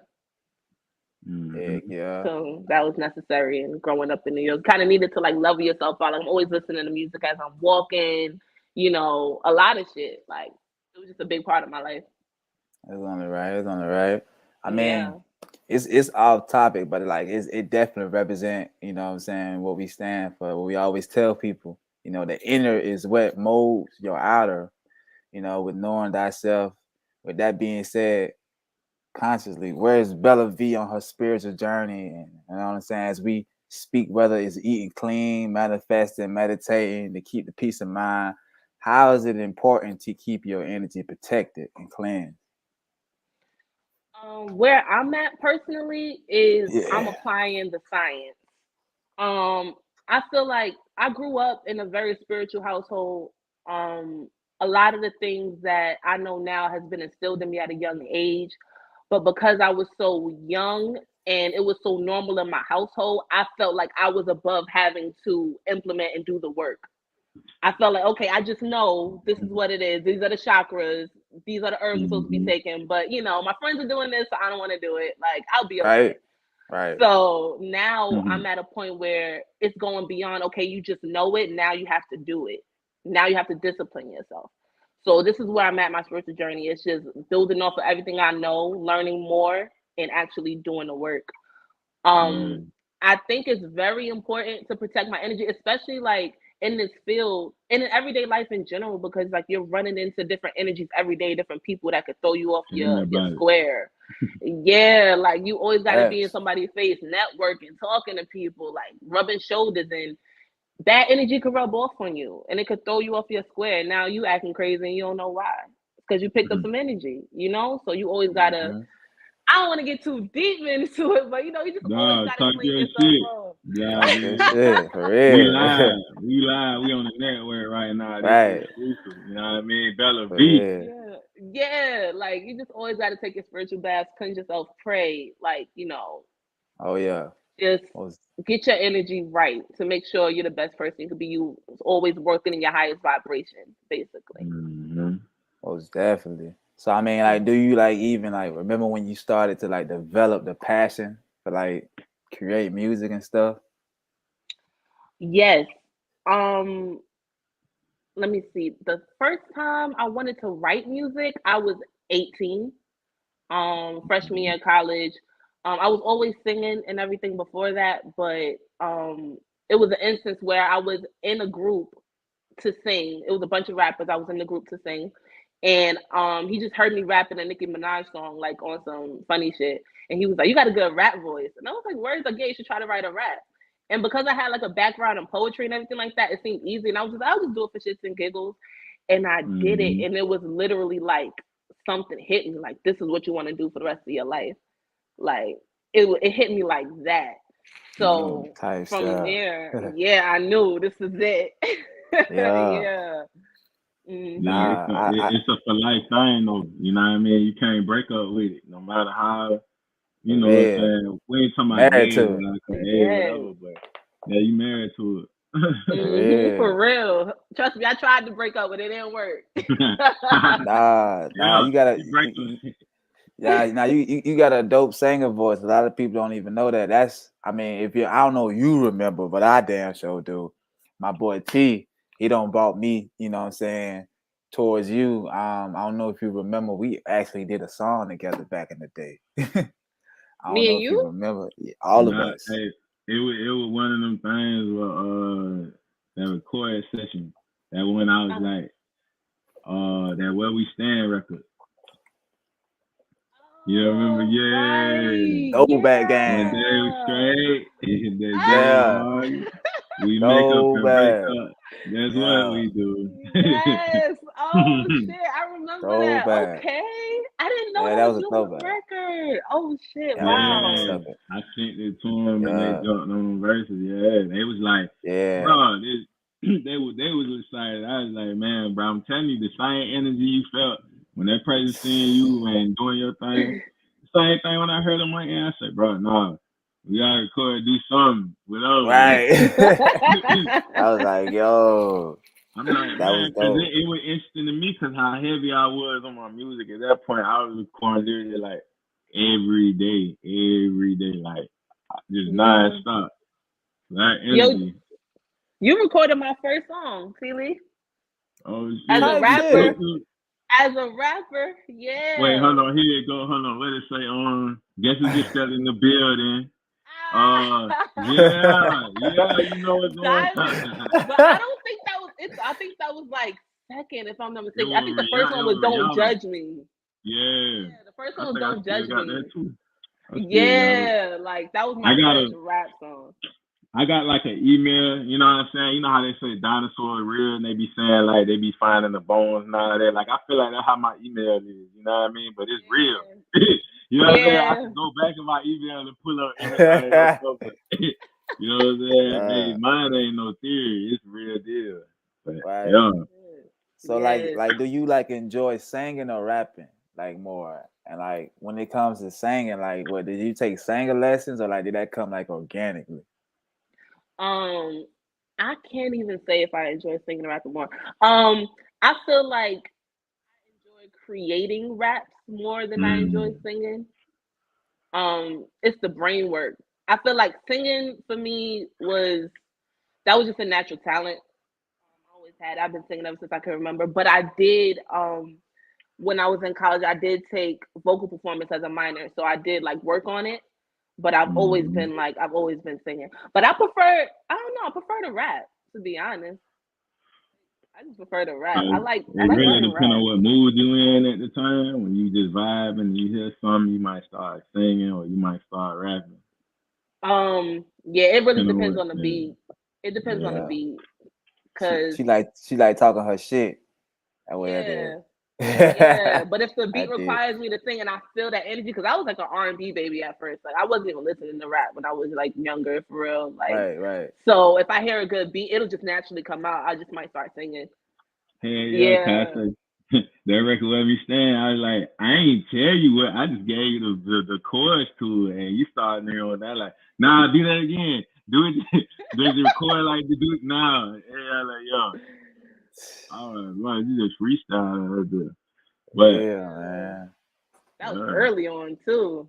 So that was necessary. And growing up in New York, kind of needed to like level yourself out. Like, I'm always listening to music as I'm walking, a lot of shit. Like, it was just a big part of my life. It's on the right. I mean, it's off topic, but like it definitely represent, what I'm saying, what we stand for. What we always tell people, the inner is what molds your outer, with knowing thyself. With that being said, consciously, where's Bella V on her spiritual journey? And you know what I'm saying, as we speak, whether it's eating clean, manifesting, meditating to keep the peace of mind, how is it important to keep your energy protected and cleansed? Where I'm at personally is I'm applying the science. I feel like I grew up in a very spiritual household. A lot of the things that I know now has been instilled in me at a young age, but because I was so young and it was so normal in my household, I felt like I was above having to implement and do the work. I felt like, okay, I just know this is what it is. These are the chakras. These are the herbs I'm supposed to be taking. But, you know, my friends are doing this, so I don't want to do it. Like, I'll be okay. Right. So now I'm at a point where it's going beyond, okay, you just know it. Now you have to do it. Now you have to discipline yourself. So this is where I'm at my spiritual journey. It's just building off of everything I know, learning more, and actually doing the work. I think it's very important to protect my energy, especially like in this field and in everyday life in general, because like you're running into different energies every day, different people that could throw you off your square. Yeah, like you always got to be in somebody's face, networking, talking to people, like rubbing shoulders, and that energy could rub off on you and it could throw you off your square. Now you acting crazy and you don't know why. Because you picked up some energy, you know? So you always gotta I don't want to get too deep into it, but you know, you just always gotta clean yourself up. Shit, for real. We live. We on the network right now. Right. This is exclusive. You know what I mean? Bella For B. real. Yeah. Like you just always got to take your spiritual baths, cleanse yourself, pray. Like, you know. Oh yeah. Just get your energy right to make sure you're the best person you could be. You always working in your highest vibration, basically. Most definitely. So I mean, like, do you like even like remember when you started to like develop the passion for like create music and stuff? Yes. Let me see. The first time I wanted to write music, I was 18. Freshman year of college. I was always singing and everything before that, but it was an instance where I was in a group to sing. It was a bunch of rappers. I was in the group to sing. And he just heard me rapping a Nicki Minaj song, like on some funny shit. And he was like, "You got a good rap voice." And I was like, "Words are gay. You should try to write a rap." And because I had like a background in poetry and everything like that, it seemed easy. And I was just, I'll just do it for shits and giggles. And I did it. And it was literally like something hit me, like, this is what you want to do for the rest of your life. Like it hit me like that. So from there, yeah, I knew this is it. Yeah. It's a for life thing though. You know what I mean? You can't break up with it, no matter how. You know what I'm saying? We ain't talking about age, whatever, but yeah, you married to it. For real. Trust me, I tried to break up, but it didn't work. You gotta. You got a dope singer voice. A lot of people don't even know that. That's, I mean, I don't know, you remember, but I damn sure do. My boy T, he don't brought me, you know what I'm saying, towards you. I don't know if you remember, we actually did a song together back in the day. I don't know if you remember. All of us. Hey, it was one of them things where that recording session that when I was like that Where We Stand record. You remember? Yeah. Throwback game. One day was straight. We make up and break up. That's what we do. Yes. Oh shit, I remember that. Okay. I didn't know that was your record. Oh shit, wow. I sent it to them and they jumped on the verses. Yeah. They was like, bro, they was excited. I was like, man, bro, I'm telling you, the same energy you felt when that person seeing you and doing your thing, same thing when I heard him right here, I said, bro, nah, we gotta record, do something with us. Right. I was like, yo. I'm like, man, because it was interesting to me because how heavy I was on my music. At that point, I was recording literally like every day, like just non-stop. That energy. You recorded my first song, TLee. Oh, shit. As a rapper. As a rapper, yeah. Wait, hold on. Here you go. Hold on. Let it say guess who just stepped in the building. Yeah, you know what's going on. But I don't think that was it. I think that was like second, if I'm not mistaken. I think the first one was Don't Judge Me. Yeah. The first one was Don't Judge Me. Yeah, like that was my first rap song. I got like an email, you know what I'm saying? You know how they say dinosaurs are real and they be saying like they be finding the bones and all that. Like I feel like that's how my email is, you know what I mean? But it's real. You know what I'm saying? I can go back in my email and pull up anything else. You know what I'm saying? Hey, mine ain't no theory. It's real deal. But, So Yes. do you like enjoy singing or rapping like more? And like when it comes to singing, like what did you take singer lessons or like did that come like organically? I can't even say if I enjoy singing or rapping more. I feel like I enjoy creating raps more than I enjoy singing. It's the brain work. I feel like singing for me was just a natural talent. I always had. I've been singing ever since I can remember. But I did when I was in college, I did take vocal performance as a minor, so I did like work on it. But I've always been singing. But I don't know, I prefer to rap, to be honest. I just prefer to rap. I like It really learning depends rap. on what mood you in at the time. When you just vibe and you hear something, you might start singing or you might start rapping. Yeah, it really Depending on depends what on the beat. It depends on the Yeah. beat. Cause She like talking her shit. That way I yeah, did. yeah. But if the I beat did. requires me to sing and I feel that energy, because I was like an R&B baby at first. Like I wasn't even listening to rap when I was like younger, for real. Like Right. so if I hear a good beat, it'll just naturally come out. I just might start singing. Hey, Yeah. that record let me stand. I was like, I ain't tell you what. I just gave you the chorus to it, and you started there on that. Like, nah, do that again. Do it. Does it record like to do it now? Yeah, like yo. Oh, man, you just freestyle right there. But Yeah, man. That was early on too.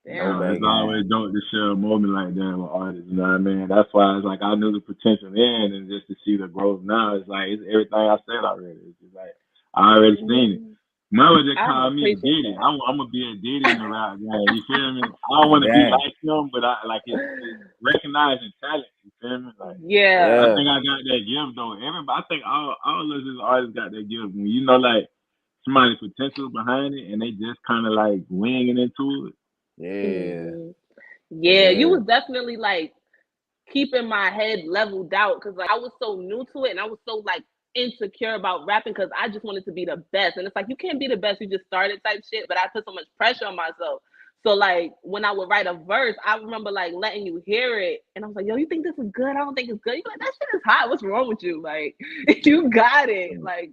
Throwback it's game. always dope to share a moment like that with artists. You know what I mean? That's why it's like I knew the potential then, and just to see the growth now, it's like it's everything I said already. It's just like I already seen it. Mother just I called me a appreciate Diddy. that. I'm gonna be a Diddy in the rap game. You feel me? I don't want to be Dang. like him, but I like it's recognizing talent. You feel me? Like Yeah. I think I got that gift though. Everybody, I think all of us as artists got that gift. When you know like somebody's potential behind it, and they just kind of like winging into it. Yeah. Yeah, you was definitely like keeping my head leveled out because like I was so new to it and I was so like insecure about rapping because I just wanted to be the best. And it's like you can't be the best, you just started type shit. But I put so much pressure on myself. So like when I would write a verse, I remember like letting you hear it, and I was like, "Yo, you think this is good? I don't think it's good." You're like, "That shit is hot. What's wrong with you? Like, you got it." Like,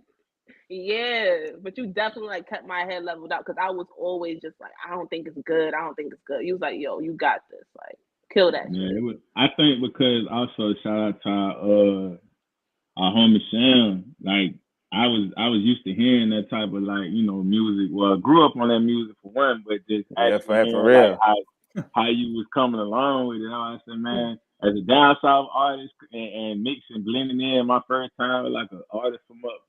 yeah, but you definitely like kept my head leveled out because I was always just like, "I don't think it's good. I don't think it's good." You was like, "Yo, you got this. Like, kill that Yeah, shit." it was. I think because also shout out to our homie Sam. Like I was used to hearing that type of like music. Well, I grew up on that music for one, but just Yeah, actually for hearing real. like how you was coming along with it. I said, man, as a down south artist and mixing, blending in my first time with like an artist from up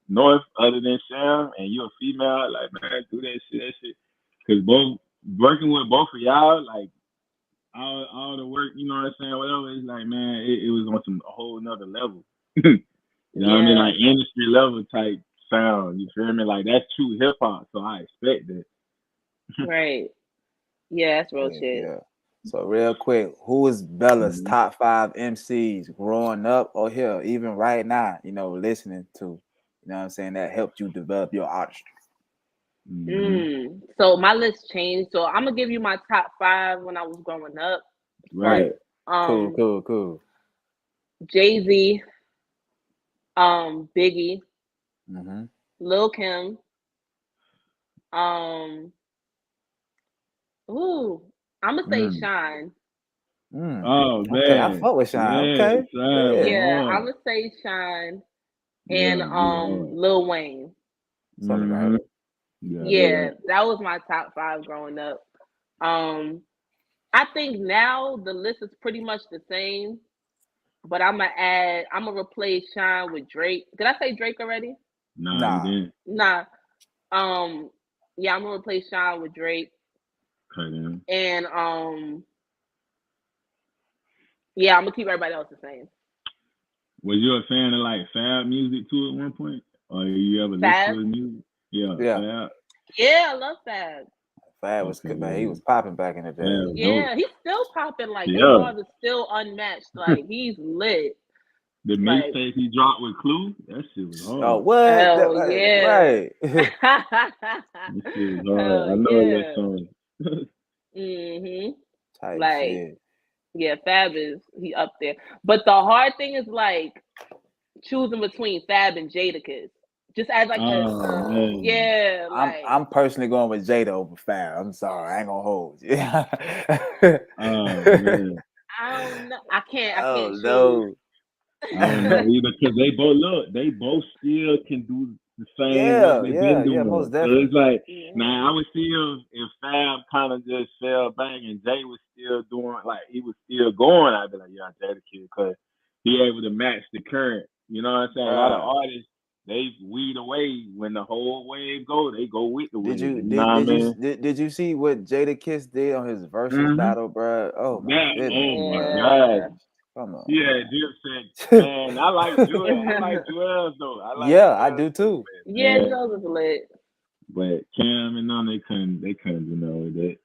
north other than Sam, and you're a female, like man, do that shit, because both working with both of y'all, like. All the work, you know what I'm saying, whatever, it's like, man, it was on a whole nother level. You know what I mean? Like industry level type sound, you feel me? Like that's true hip hop, so I expect that. Right. Yeah, that's real shit. Yeah. So real quick, who is Bella's top 5 MCs growing up or here, even right now, listening to, you know what I'm saying, that helped you develop your artistry? So my list changed. So I'm gonna give you my top 5 when I was growing up. Right. Cool. Jay-Z, Biggie, Lil Kim, I'm gonna say Shine. Oh man. Okay, I fuck with Shine. Okay. Yeah, I'm gonna say Shine and Lil Wayne. Yeah, that was my top 5 growing up. I think now the list is pretty much the same, but I'm gonna replace Shine with Drake. Did I say Drake already? Nah, you didn't. Nah. Yeah, I'm gonna replace Shine with Drake. Okay, and yeah, I'm gonna keep everybody else the same. Was you a fan of like Fab music too at one point, or you ever listened to his music? Yeah. Fab. Yeah, I love Fab. Fab was good, man. He was popping back in the day. Yeah, he's still popping. Like his bars are still unmatched. Like he's lit. The mixtape he dropped with Clue, that shit was hard. Oh, what? Hell yeah. Right. That shit was hard. I know that song. Type shit. Yeah, Fab he up there. But the hard thing is like choosing between Fab and Jadakiss. Just as like yeah, like I'm personally going with Jada over Fab. I'm sorry, I ain't gonna hold you. Man. I don't know. I can't Oh choose. no. I don't know either because they both still can do the same what they've been Yeah, doing. most So definitely. it's like now I would see if Fab kind of just fell back and Jay was still doing like he was still going. I'd be like, yeah, Jay the kid because he able to match the current. You know what I'm saying? A lot of artists they weed away when the whole wave go. They go with the wave. You know what I mean? Did you see what Jadakiss did on his versus battle, bro? Oh my goodness! Oh my god! Come on. Yeah, Dip said, man, I like Joel though. I do too. Yeah, Joel was lit. But Cam and them, they couldn't do nothing with it.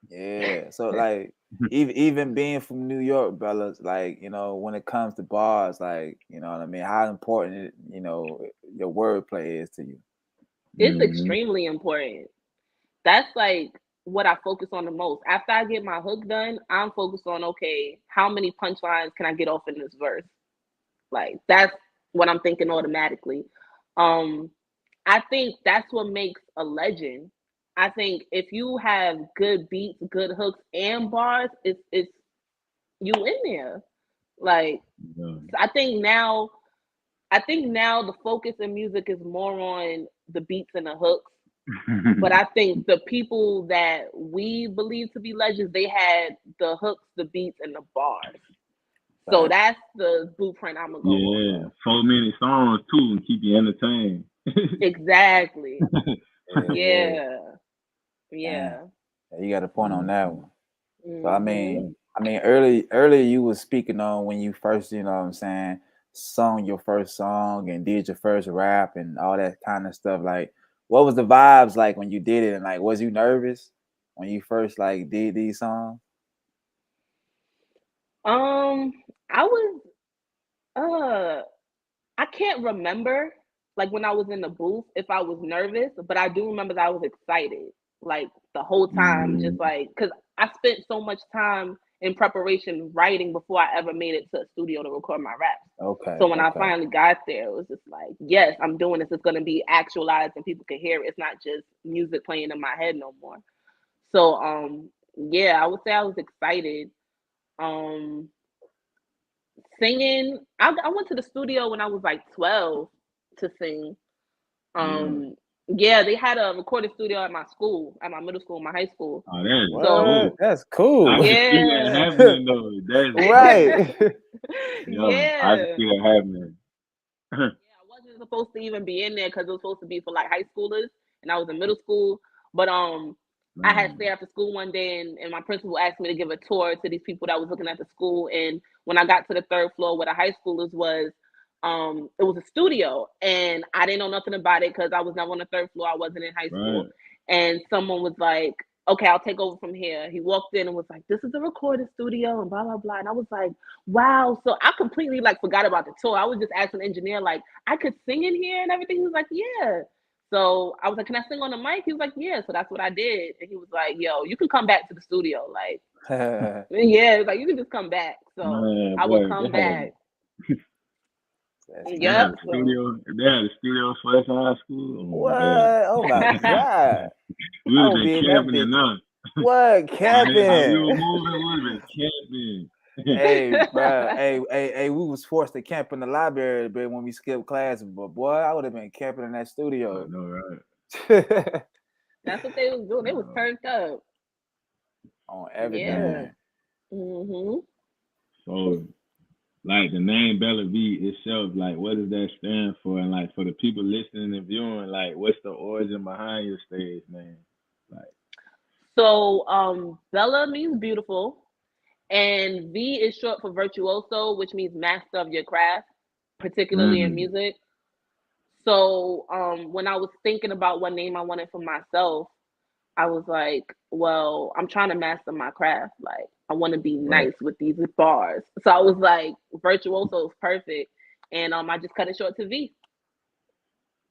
Yeah, so like even being from New York, fellas, like when it comes to bars, like what I mean, how important your wordplay is to you. It's extremely important. That's like what I focus on the most. After I get my hook done, I'm focused on okay, how many punchlines can I get off in this verse? Like that's what I'm thinking automatically. I think that's what makes a legend. I think if you have good beats, good hooks, and bars, it's you in there. Like I think now the focus in music is more on the beats and the hooks. But I think the people that we believe to be legends, they had the hooks, the beats, and the bars. So that's the blueprint I'm gonna go on. Yeah, 4-minute songs too, and keep you entertained. Exactly. Yeah. You got a point on that one. So I mean, earlier you was speaking on when you first, what I'm saying, sung your first song and did your first rap and all that kind of stuff. Like, what was the vibes like when you did it? And like, was you nervous when you first like did these songs? I was I can't remember like when I was in the booth if I was nervous, but I do remember that I was excited like the whole time, just like because I spent so much time in preparation writing before I ever made it to a studio to record my raps. Okay. So when I finally got there, it was just like, yes, I'm doing this. It's gonna be actualized and people can hear it. It's not just music playing in my head no more. So yeah, I would say I was excited. Singing, I went to the studio when I was like 12 to sing. Yeah, they had a recording studio at my school, at my middle school, my high school. Oh, that's cool. I can see that happening though. That's right. Yeah, I can see that happening. Yeah, I wasn't supposed to even be in there because it was supposed to be for like high schoolers, and I was in middle school. But I had stayed after school one day, and my principal asked me to give a tour to these people that was looking at the school. And when I got to the third floor where the high schoolers was, it was a studio, and I didn't know nothing about it because I was never on the third floor. I wasn't in high school, and someone was like, "Okay, I'll take over from here." He walked in and was like, "This is a recording studio," and blah blah blah. And I was like, "Wow!" So I completely like forgot about the tour. I was just asking the engineer like, "I could sing in here and everything." He was like, "Yeah." So I was like, "Can I sing on the mic?" He was like, "Yeah." So that's what I did. And he was like, "Yo, you can come back to the studio." Like, yeah, it was like you can just come back. So I would come back. They had a studio for us in high school. What? Oh my god! We would have been camping enough. What camping? We were moving. We would have been camping. Hey, bro. Hey, we was forced to camp in the library, but when we skipped class, but boy, I would have been camping in that studio. I know, right? That's what they was doing. They was turned up on everything. Yeah. So, like the name Bella V itself, like what does that stand for? And like for the people listening and viewing, like what's the origin behind your stage name? Like, so Bella means beautiful. And V is short for virtuoso, which means master of your craft, particularly in music. So when I was thinking about what name I wanted for myself, I was like, well, I'm trying to master my craft. Like, I want to be nice with these bars. So I was like, virtuoso is perfect. And I just cut it short to V.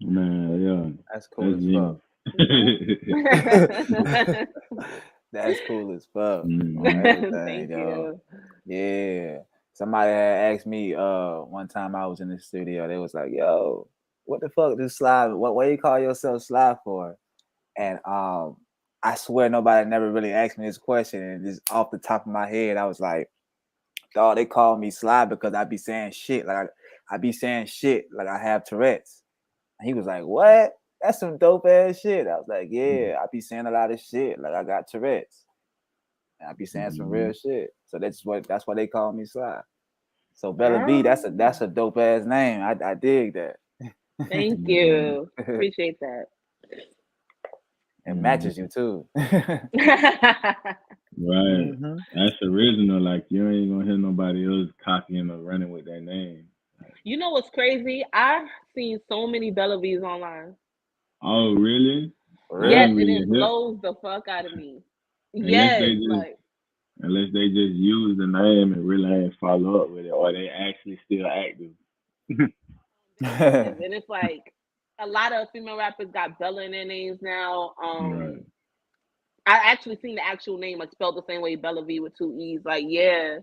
Man, yeah. That's cool as fuck. That's cool as fuck. Thank you. Yeah. Somebody had asked me one time I was in the studio. They was like, "Yo, what the fuck this SliE? What you call yourself SliE for?" And I swear nobody never really asked me this question. And just off the top of my head, I was like, "Dog, they call me SliE because I be saying shit like I be saying shit like I have Tourette's." And he was like, "What? That's some dope ass shit." I was like, "Yeah, I be saying a lot of shit like I got Tourette's. And I be saying some real shit." So that's why they call me SliE. So Bella B, that's a dope ass name. I dig that. Thank you. Appreciate that. It matches you too. Right. That's original. Like you ain't gonna hear nobody else copying or running with that name. You know what's crazy? I've seen so many Bella V's online. Oh, really? Yes, and it blows the fuck out of me. Yes, unless they just use the name and really ain't follow up with it, or they actually still active. And it's like a lot of female rappers got Bella in their names now. Right. I actually seen the actual name like spelled the same way, Bella V with 2 E's. Like, yeah.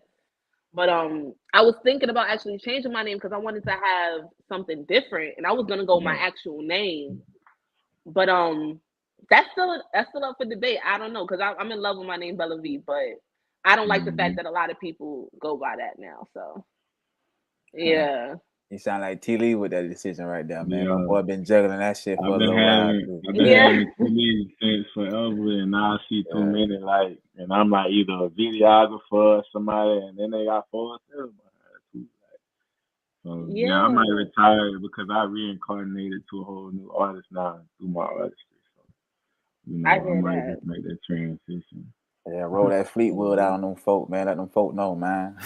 But I was thinking about actually changing my name because I wanted to have something different, and I was gonna go my actual name. But that's still up for debate. I don't know because I'm in love with my name Bella V, but I don't like the fact that a lot of people go by that now. So yeah. You sound like TLee with that decision right there, man. My boy been juggling that shit for a little while. I've been having TLee since forever, and now I see too many like, and I'm like either a videographer or somebody, and then they got 4 too. So I might retire because I reincarnated to a whole new artist now through my artistry. So I might just make that transition. Yeah, roll that Fleetwood out on them folk, man. Let them folk know, man.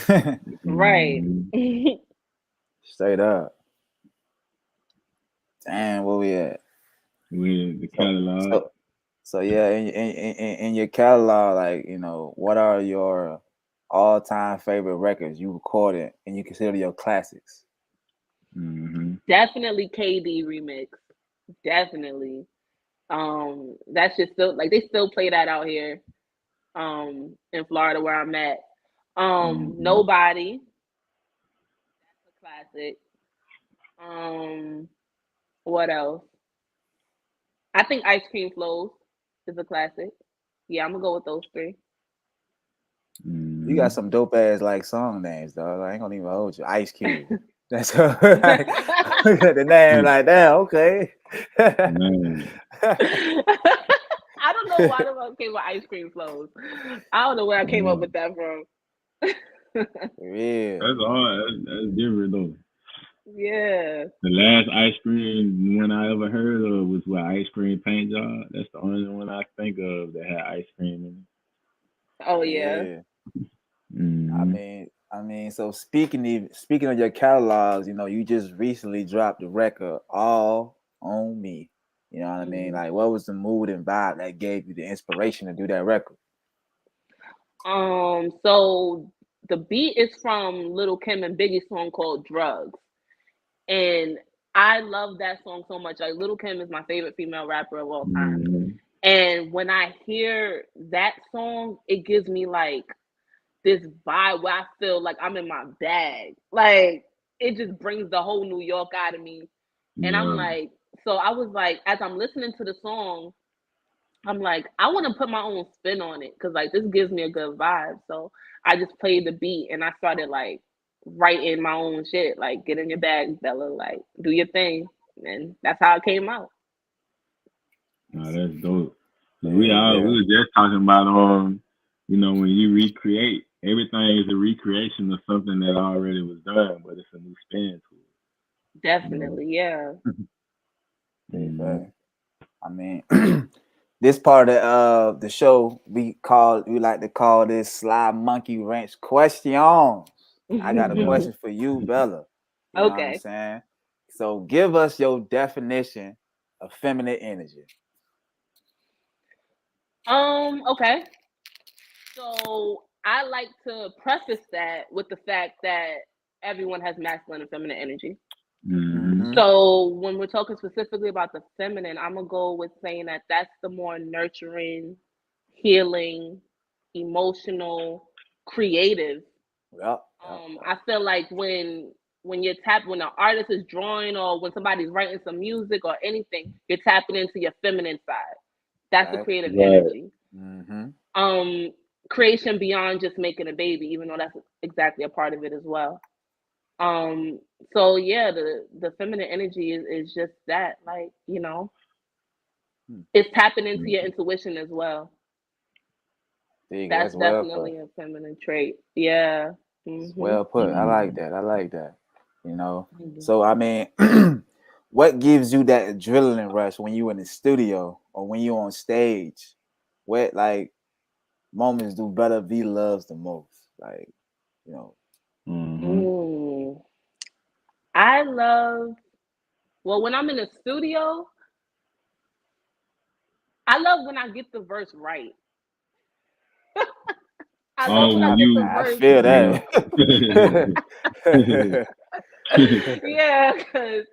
Right. Straight up. Damn, where we at? With the catalog. So yeah, in your catalog, like, you know, what are your all-time favorite records you recorded and you consider your classics? Definitely KD remix. Definitely. That's just still like they still play that out here. In Florida where I'm at. Nobody. That's a classic. What else? I think Ice Cream Flows is a classic. Yeah, I'm gonna go with those 3. You got some dope ass like song names, dog. I ain't gonna even hold you. Ice Cube. That's the name like that. Okay. I don't know why the fuck came with Ice Cream Flows. I don't know where I came up with that from. Yeah. That's hard. That's different though. Yeah. The last ice cream one I ever heard of was what, Ice Cream Paint Job. That's the only one I think of that had ice cream in it. Oh yeah. I mean, so speaking of your catalogs, you know, you just recently dropped the record All on Me. You know what I mean? Like, what was the mood and vibe that gave you the inspiration to do that record? So the beat is from Lil' Kim and Biggie's song called Drugs. And I love that song so much. Like Lil' Kim is my favorite female rapper of all time. And when I hear that song, it gives me like this vibe where I feel like I'm in my bag. Like it just brings the whole New York out of me. And I'm like, so I was like, as I'm listening to the song, I'm like, I want to put my own spin on it because like this gives me a good vibe. So I just played the beat and I started like writing my own shit. Like, get in your bag, Bella. Like, do your thing, and that's how it came out. Nah, that's dope. We were just talking about you know, when you recreate, everything is a recreation of something that already was done, but it's a new spin to it. Definitely, yeah. I mean, this part of the show we like to call this SliE Monkey Wrench questions. I got a question for you, Bella. You know what I'm saying? So give us your definition of feminine energy. Okay. So I like to preface that with the fact that everyone has masculine and feminine energy. So when we're talking specifically about the feminine, I'm gonna go with saying that that's the more nurturing, healing, emotional, creative Yep. I feel like when you're when an artist is drawing or when somebody's writing some music or anything, you're tapping into your feminine side. That's the Right. creative Right. energy. Mm-hmm. Creation beyond just making a baby, even though that's exactly a part of it as well. So yeah, the feminine energy is just that, like, you know, it's tapping into your intuition as well. That's That's well put. definitely a feminine trait. Yeah. It's Mm-hmm. well put. I like Mm-hmm. that. I like that. You know. Mm-hmm. So I mean, what gives you that adrenaline rush when you in the studio or when you on stage? What like moments do Brother V loves the most? Like, you know. Mm. I love, well, when I'm in the studio, I love when I get the verse right. I love Oh, when I when get the you, I verse feel right. that. Yeah, because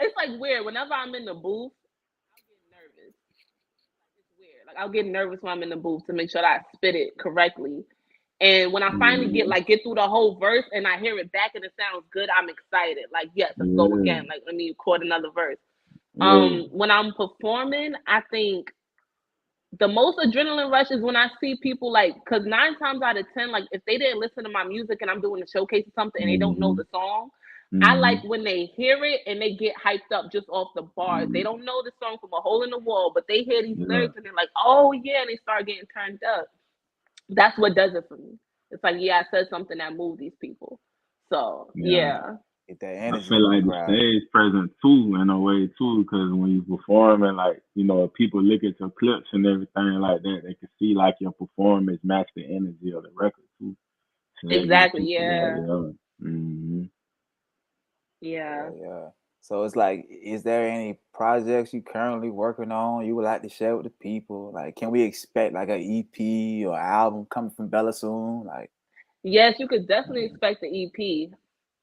it's like weird. Whenever I'm in the booth, I'll get nervous. It's weird. Like I'll get nervous when I'm in the booth to make sure that I spit it correctly. And when I finally Mhm. get through the whole verse and I hear it back and it sounds good, I'm excited. Like, yes, let's go Yeah, again. Like, let me record another verse. yeah, When I'm performing, I think the most adrenaline rush is when I see people, like, because 9 times out of 10, like, if they didn't listen to my music and I'm doing a showcase or something and they don't know hmm, the song, I like hmm, when they hear it and they get hyped up just off the bars. They don't know the song from a hole in the wall, but they hear these yeah, lyrics and they're like, oh yeah, and they start getting turned up. That's what does it for me. It's like, yeah, I said something that moved these people. So yeah. yeah. Get that I energy feel from the like the crowd. stage presence too, in a way too, because when you perform and like people look at your clips and everything like that, they can see like your performance match the energy of the record too. So that gives Exactly. people Yeah. that, yeah. Mm-hmm. Yeah. Yeah. So it's like, is there any projects you currently working on you would like to share with the people? Like, can we expect like an EP or album coming from Bella soon? Like, Yes, you could definitely expect the EP.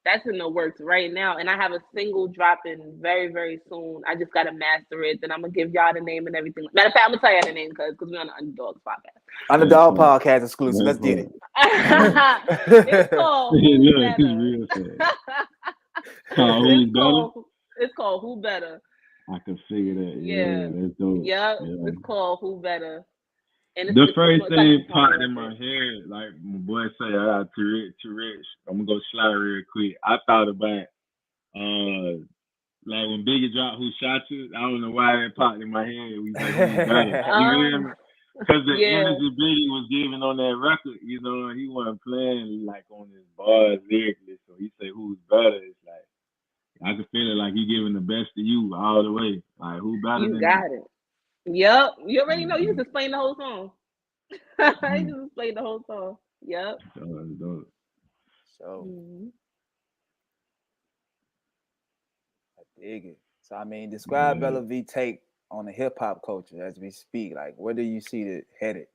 That's in the works right now, and I have a single dropping very, very soon. I just gotta master it. Then I'm gonna give y'all the name and everything. Matter of fact, I'm gonna tell y'all the name because we're on the Underdogs podcast. That's Underdog fun. Podcast exclusive. That's Let's get fun. it. It's called Who Look, it's Better. real sad. Who's better? It's called Who Better. I can figure that. Yeah, Yeah, that's dope. yeah. Yeah. It's called Who Better, and The it's pretty first much like a thing performing popped in my record. head, like my boy say, I got too rich. I'm gonna go slide real quick. I thought about like when Biggie dropped Who Shot You. I don't know why that popped in my head. We say who's better. You feel Um, me? Because the yeah. energy Biggie was giving on that record, he wasn't playing like on his bars lyrically. So he say who's better. It's like I can feel it like he giving the best to you all the way. Like who better You than me? got it. Yep. You already know. You Mm-hmm. just explained the whole song. Mm-hmm. You just explained the whole song. Yep. So that's dope. So Mhm. I dig it. So I mean, describe Yeah. Bella V take on the hip hop culture as we speak. Like, where do you see it headed?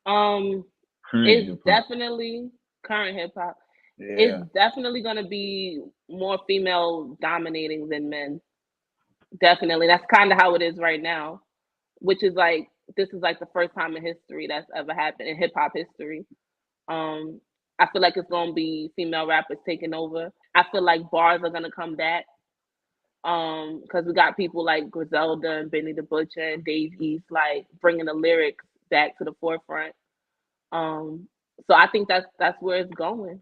Um, Current it's hip hop. definitely current hip hop. It's Yeah. definitely gonna be more female dominating than men. Definitely. That's kind of how it is right now, which is like this is like the first time in history that's ever happened in hip hop history. Um, I feel like it's gonna be female rappers taking over. I feel like bars are gonna come back. Because we got people like Griselda and Benny the Butcher and Dave East like bringing the lyrics back to the forefront. Um, so I think that's where it's going.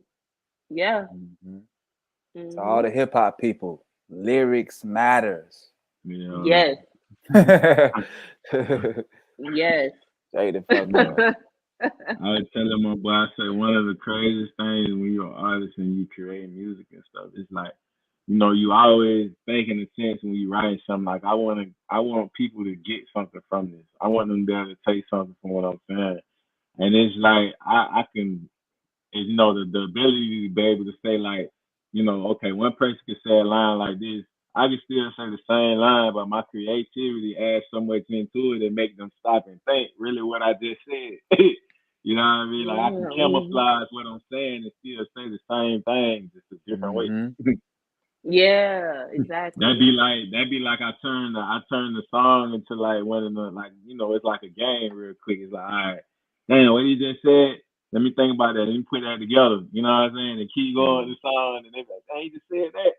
Yeah. Mm-hmm. To all Hmm. the hip hop people, lyrics matters. Yeah. Yes. Yes. Straight the fuck up. I was telling my boy, I said one of the craziest things when you're an artist and you create music and stuff, it's like, you always think in a sense when you write something like I want people to get something from this. I want them to be able to take something from what I'm saying. And it's like I can the ability to be able to say like, okay, one person can say a line like this. I can still say the same line, but my creativity adds so much into it and make them stop and think really what I just said. You know what I mean? Like I can Mhm. camouflage what I'm saying and still say the same thing, just a different way. Mm-hmm. Yeah, exactly. That'd be like I turn the song into like one of the like it's like a game real quick. It's like all right, damn, what you just said. let me think about that. Let me put that together. You know what I'm saying? And keep going the song, and they be like, hey, he just said that.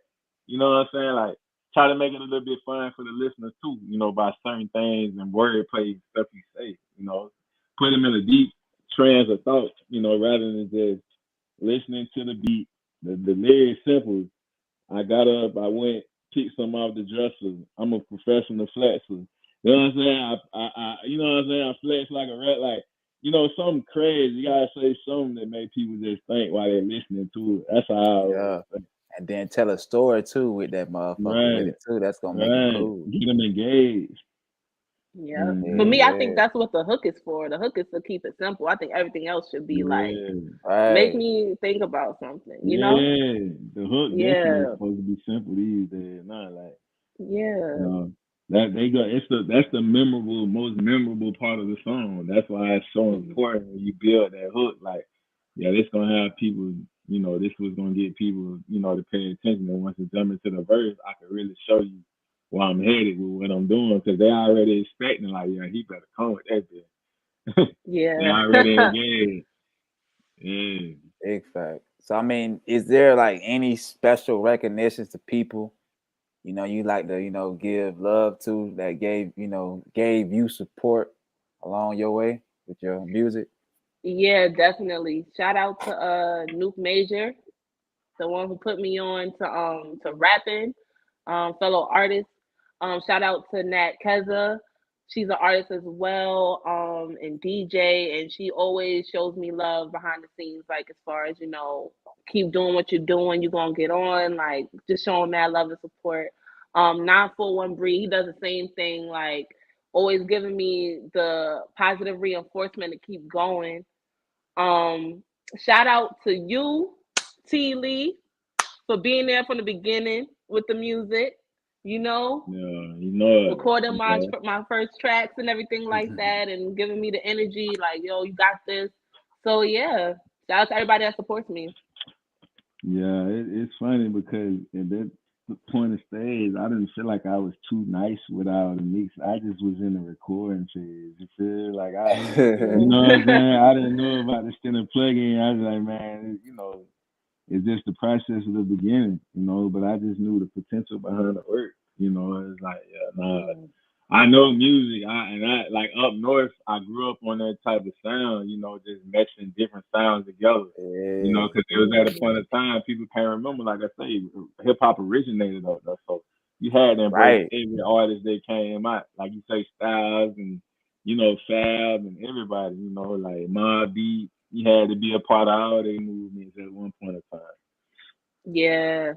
You know what I'm saying? Like, try to make it a little bit fun for the listeners too. You know, by certain things and wordplay stuff you say. You know, put them in a deep trance of thought. You know, rather than just listening to the beat. The lyrics simple. I got up, I went, picked some off the dresser. I'm a professional flexer. You know what I'm saying? I you know what I'm saying? I flex like a rat, like, you know, something crazy. You gotta say something that make people just think while they're listening to it. That's how I and then tell a story too with that motherfucker with it too. That's gonna make it cool. Get them engaged. Yeah. For me, I think that's what the hook is for. The hook is to keep it simple. I think everything else should be like, make me think about something, you know? The hook definitely is supposed to be simple these days. Not like, that's the most memorable part of the song. That's why it's so important when you build that hook. Like, this gonna have people, you know, this was gonna get people, you know, to pay attention. And once it jump into the verse, I can really show you where I'm headed with what I'm doing, because they already expecting, like, he better come with that bitch. They already engaged. Yeah. Big fact. So I mean, is there like any special recognitions to people, you know, you like to, you know, give love to that gave you support along your way with your music? Yeah, definitely. Shout out to Nuke Major, the one who put me on to rapping, fellow artist. Shout out to Nat Keza. She's an artist as well, and DJ, and she always shows me love behind the scenes, like as far as, you know, keep doing what you're doing, you're gonna get on, like just showing mad love and support. 941 Bree, he does the same thing, like always giving me the positive reinforcement to keep going. Shout out to you, TLee, for being there from the beginning with the music, you know, recording my first tracks and everything like that, and giving me the energy, like, yo, you got this. So yeah, shout out to everybody that supports me. Yeah, it's funny because at that point of stage, I didn't feel like I was too nice without the mix. I just was in the recording phase. You feel like you know what I'm saying? I didn't know about the extended plug-in. I was like, man, you know, it's just the process of the beginning, you know, but I just knew the potential behind the work, you know. It's like, I know music, I like up north, I grew up on that type of sound, you know, just meshing different sounds together, you know, because it was at a point of time people can't remember, like I say, hip hop originated up there, so you had to embrace every artist that came out, like you say, Styles and, you know, Fab and everybody, you know, like Mobb Deep. You had to be a part of all their movements at one point in time. Yeah,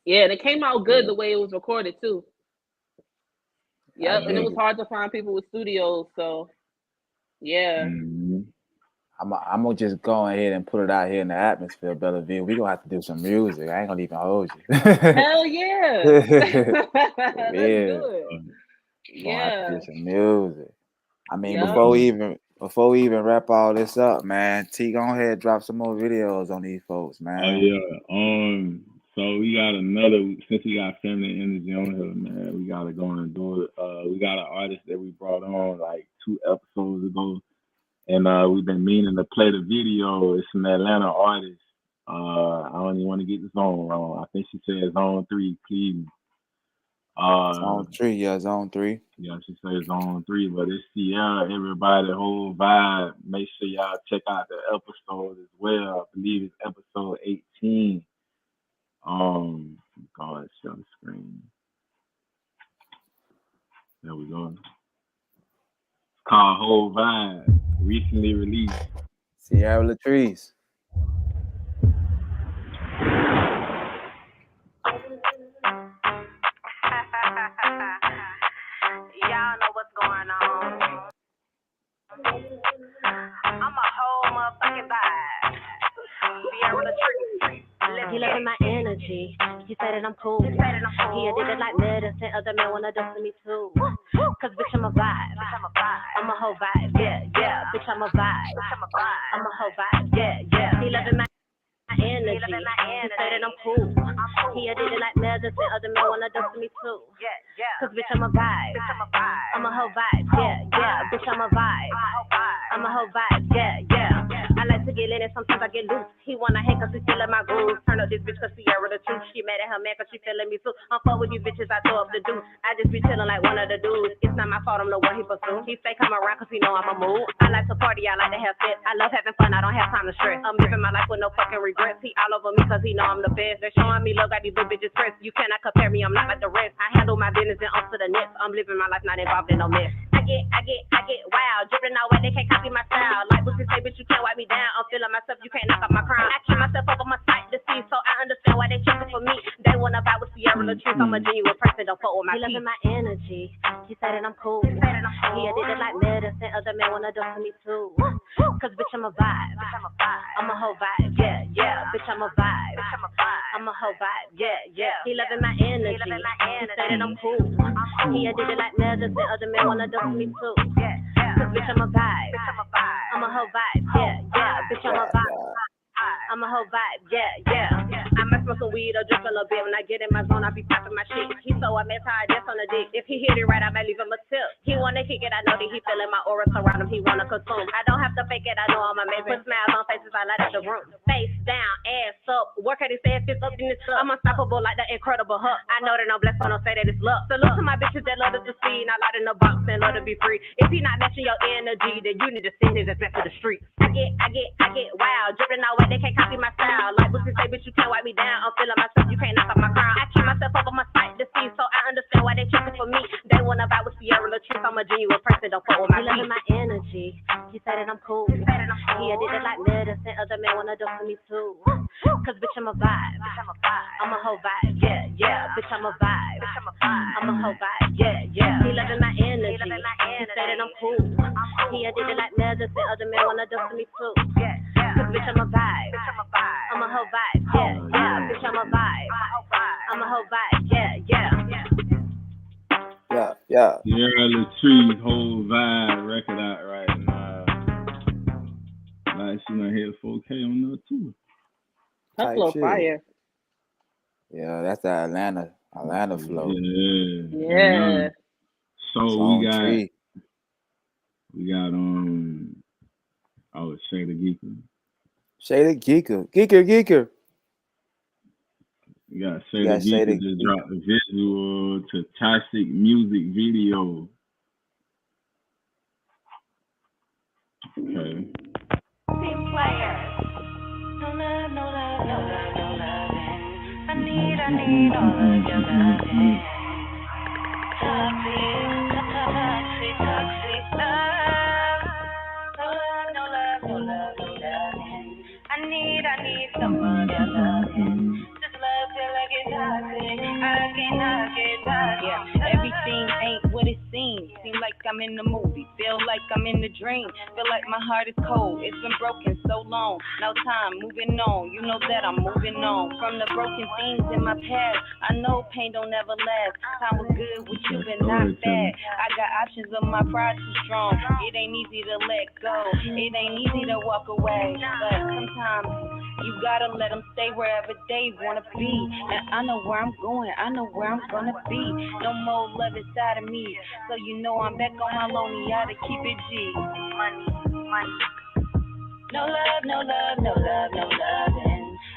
and it came out good the way it was recorded too. Yep, and it was hard to find people with studios, so yeah. I'm gonna just go ahead and put it out here in the atmosphere, Bellevue. We gonna have to do some music. I ain't gonna even hold you. Hell yeah. Let's do it. Gonna have to do some music. I mean, before we even wrap all this up, man, T, go ahead and drop some more videos on these folks, man. Oh yeah. So we got another, since we got feminine energy on here, man, we gotta go and do it. We got an artist that we brought on like 2 episodes ago, and we've been meaning to play the video. It's an Atlanta artist. I don't even want to get the zone wrong. I think she said Zone 3, Cleveland. Zone 3, yeah, Zone 3. Yeah, she says Zone 3, but it's Sierra, everybody, the whole vibe. Make sure y'all check out the episode as well. I believe it's episode 18. Go ahead, share the screen. There we go. It's called Whole Vibe, recently released. Sierra Latrice. Y'all know what's going on. I'm a whole motherfucking vibe. Sierra Latrice. He loving my energy. He said that I'm cool. He did it like medicine. Other men wanna do to me too. Cause bitch, I'm a vibe. I'm a whole vibe. Yeah. Bitch, I'm a vibe. I'm a whole vibe. Yeah. He loving my energy. He said that I'm cool. He did it like medicine. Other men wanna do to me too. Cause bitch, I'm a vibe. I'm a whole vibe. Yeah. Bitch, I'm a vibe. I'm a whole vibe. Yeah. I like to and sometimes I get loose. He wanna hang cause he feeling my groove. Turn up this bitch cause Sierra the truth. She mad at her man cause she feeling me too. I'm fuck with these bitches, I throw up the deuce. I just be chilling like one of the dudes. It's not my fault, I'm the one he pursue. He say come around cause he know I'm a mood. I like to party, I like to have sex. I love having fun, I don't have time to stress. I'm living my life with no fucking regrets. He all over me cause he know I'm the best. They're showing me love, got these little bitches pressed. You cannot compare me, I'm not like the rest. I handle my business and on to the next. I'm living my life, not involved in no mess. I get wild. Dripping all wet, they can't copy my style. Like what you say, bitch, you can't wipe me down. I'm feeling myself, you can't knock off my crown. I keep myself up on my sight to see, so I understand why they checking for me. They wanna buy with Sierra the truth. I'm a genuine person, don't fuck with my He teeth. loving my energy. He said that I'm cool. He addicted like medicine. Other men wanna do for me too. Cause bitch, I'm a vibe. I'm a whole vibe. Yeah. Bitch, I'm a vibe. I'm a whole vibe. Yeah. He loving my energy. He said that I'm cool. He addicted like medicine. Other men wanna do for me too. Cause bitch, I'm a vibe. I'm a whole vibe. Yeah. Bitch, I'm a vibe. I'm a whole vibe, yeah. I might smoke some weed or drink a little bit. When I get in my zone, I be popping my shit. He so I mess how I dance on the dick. If he hit it right, I might leave him a tip. He wanna kick it, I know that he feeling my aura surround him. He wanna consume. I don't have to fake it, I know I'm amazing. Put smiles on faces, I light up the room. Face down, ass up. Work how they say it, fist up in this up. I'm unstoppable like the Incredible Hulk. I know that I'm blessed, so don't say that it's luck. Salute to my bitches that love to succeed. Not out in the box and love to be free. If he not matching your energy, then you need to send his ass back to the street. I get wild. Dripping all wet, they can't copy my style. Like what you say, bitch, you can't wipe me down. I'm feeling myself, you can't knock off my crown. I keep myself up on my sight to see, so I understand why they checking for me. They wanna buy with Sierra the truth. I'm a genuine person, don't fuck with my teeth. He loving my energy. He said that I'm cool. He addicted like medicine. Other men wanna do for me too. Cause bitch, I'm a vibe. I'm a whole vibe. Yeah. Bitch, I'm a vibe. I'm a whole vibe. Yeah. He loving my energy. He said that I'm cool. He addicted like medicine. Other men wanna do for me too. Cause bitch, I'm a vibe. I'm a whole vibe. Yeah. Bitch, I'm a vibe. I'm a whole vibe. Yeah. Yeah. Sierra Latrice whole vibe record out right now. Like she done hit 4K on that too. Her flow fire. Yeah, that's the Atlanta flow. Yeah. So Song we got tree. Shada Geeker. Shada Geeker. We got Shada Geeker just dropped a visual to Toxic music video. Okay. Team player. No love. I need all of your loving. Toxic love. No love. I need some of your loving. This love feel like it's toxic. I cannot get toxic. Yeah, everything ain't what it seems. Seem like I'm in the movie. Feel like I'm in the dream. Feel like my heart is cold. It's been broken so long. No time, moving on. You know that I'm moving on. From the broken things in my past, I know pain don't ever last. Time was good with you, but not bad. I got options, but my pride too strong. It ain't easy to let go. It ain't easy to walk away. But sometimes you gotta let them stay wherever they wanna be. And I know where I'm going. I know where I'm gonna be. No more love inside of me. So you know I'm back on my lonely. I to keep it G. Money. No loving.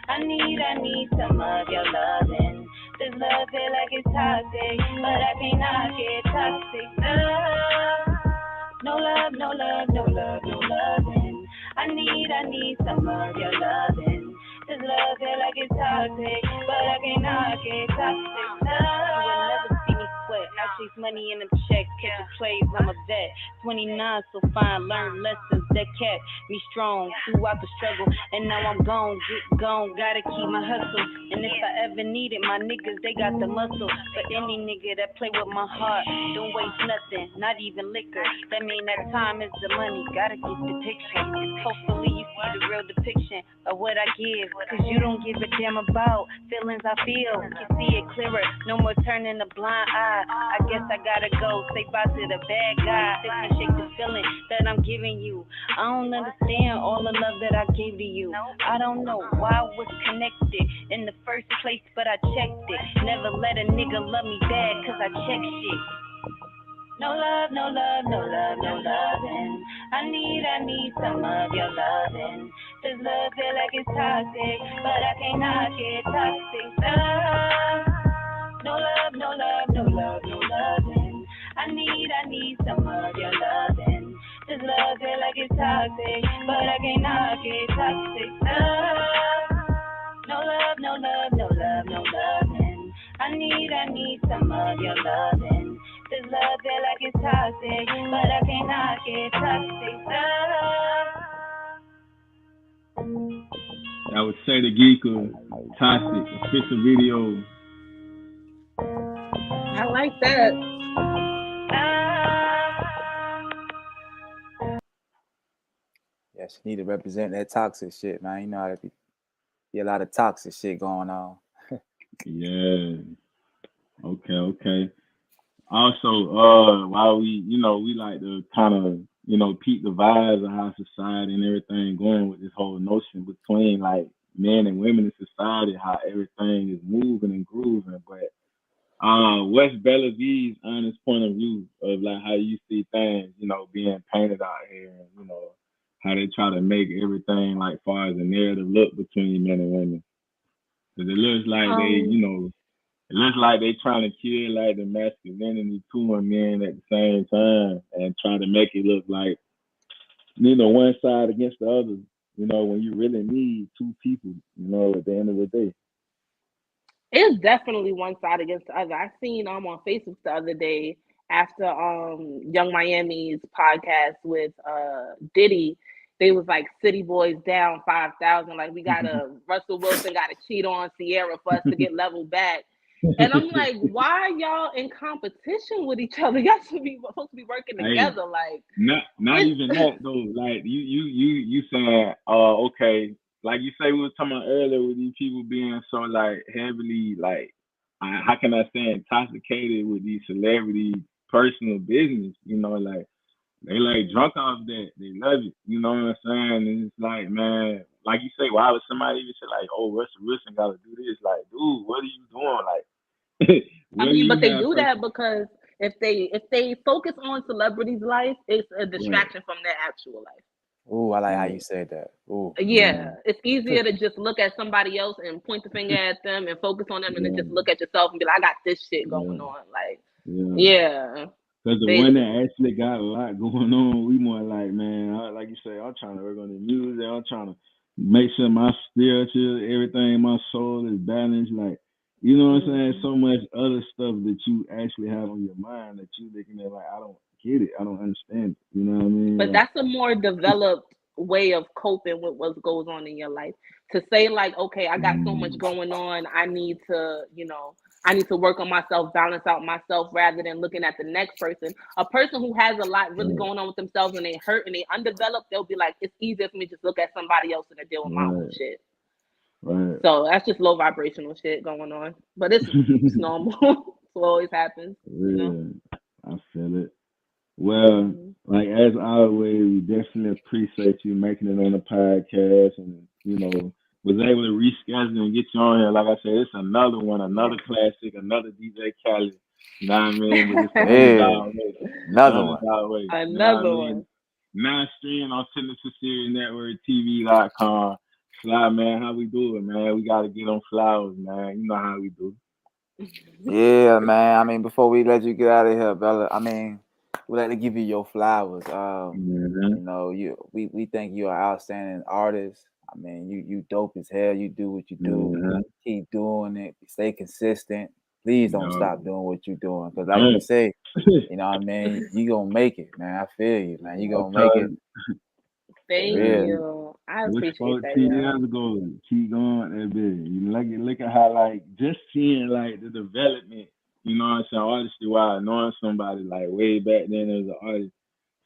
I need some of your loving. This love feel like it's toxic, but I cannot get toxic. No loving. I need some of your loving. This love feel like it's toxic, but I cannot get toxic. You will never see me sweat. I chase money in them checks, catch the plays, I'm a vet. 29, so fine, learn lessons that kept me strong throughout the struggle. And now I'm gone, gotta keep my hustle. And if I ever need it, my niggas, they got the muscle. For any nigga that play with my heart, don't waste nothing, not even liquor. That mean that time is the money, gotta get the picture. Hopefully you see the real depiction of what I give, cause you don't give a damn about feelings I feel. You see it clearer, no more turning a blind eye. I guess I gotta go, say bye to the bad guy. Sit and shake the feeling that I'm giving you. I don't understand all the love that I gave to you. I don't know why I was connected in the first place, but I checked it. Never let a nigga love me bad, cause I check shit. No loving. I need some of your loving. This love feel like it's toxic, but I can't knock it. Toxic love. No love, no love, no love, no loving. I need some of your loving. This love feel like it's toxic, but I can't knock it. Toxic love. No love, no love, no love, no loving. I need some of your loving. This love feel like it's toxic, but I can't knock it. Toxic love. I would say the Geeka Toxic official video. I like that. Yeah, she need to represent that toxic shit, man. You know how to be a lot of toxic shit going on. Yeah. Okay. Also, while we like to kind of, peep the vibes of how society and everything going with this whole notion between like men and women in society, how everything is moving and grooving. But what's Bella V's honest point of view of like how you see things, being painted out here, and how they try to make everything like far as a narrative look between men and women? Because it looks like it looks like they trying to kill like the masculinity to men at the same time and trying to make it look like, one side against the other, when you really need two people, at the end of the day. It's definitely one side against the other. I seen on Facebook the other day after Young Miami's podcast with Diddy. They was like City Boys down 5,000. Like we gotta Russell Wilson gotta cheat on Sierra for us to get level back. And I'm like, why y'all in competition with each other? Y'all supposed to be working together. Like not even that though. Like you saying, okay, like you say we were talking about earlier with these people being so like heavily like how can I say intoxicated with these celebrity personal business, like they like drunk off that. They love it. You know what I'm saying? And it's like, man, like you say, why would somebody even say like, oh, Russell Wilson got to do this? Like, dude, what are you doing? Like, I mean, but they do that because if they focus on celebrities' life, it's a distraction from their actual life. Ooh, I like how you said that. Ooh. Yeah, it's easier to just look at somebody else and point the finger at them and focus on them, and then just look at yourself and be like, I got this shit going on. Like, Because the one that actually got a lot going on, we more like, man, like you say, I'm trying to work on the music. I'm trying to make sure my spiritual, everything, my soul is balanced. Like, you know what I'm saying? So much other stuff that you actually have on your mind that you looking at like, I don't get it. I don't understand it. You know what I mean? But that's a more developed way of coping with what goes on in your life. To say like, okay, I got so much going on. I need to, I need to work on myself, balance out myself rather than looking at the next person. A person who has a lot really going on with themselves and they hurt and they undeveloped, they'll be like, it's easier for me to just look at somebody else and to deal with my own shit. Right. So that's just low vibrational shit going on. But it's normal. It always happens. I feel it. Well, like as always, we definitely appreciate you making it on the podcast and, was able to reschedule and get you on here. Like I said, it's another one, another classic, another DJ Khaled. You know what I mean? Another one. Another one. Now streaming on Signature Series Network, TV.com. SliE, man, how we doing, man? We got to get on flowers, man. You know how we do. Yeah, man. I mean, before we let you get out of here, Bella, I mean, we'd like to give you your flowers. We think you're an outstanding artist. I mean, you dope as hell. You do what you do. Keep doing it. Stay consistent. Please don't stop doing what you're doing. Because like you say, you know what I mean? You going to make it, man. I feel you, man. You going to make it. Thank you. I appreciate that. 14 years ago, keep going that big. You look at how, like, just seeing, like, the development, you know what I'm saying, artistry wise, knowing somebody, like, way back then as an artist,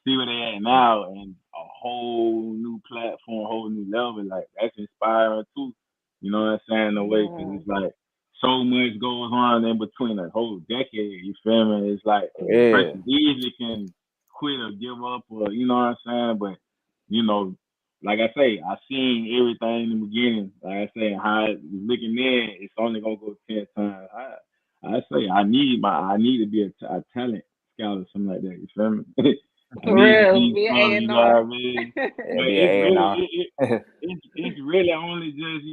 see where they at now, and a whole new platform, whole new level, like, that's inspiring, too. You know what I'm saying, in a way, because it's, like, so much goes on in between a whole decade, you feel me? It's like, a person easily can quit or give up, or, you know what I'm saying, but, like I say, I seen everything in the beginning. Like I say, how it was looking there, it's only gonna go 10 times. I say I need to be a talent scout or something like that. You feel me? For real, be A&R. A&R. It's really only just,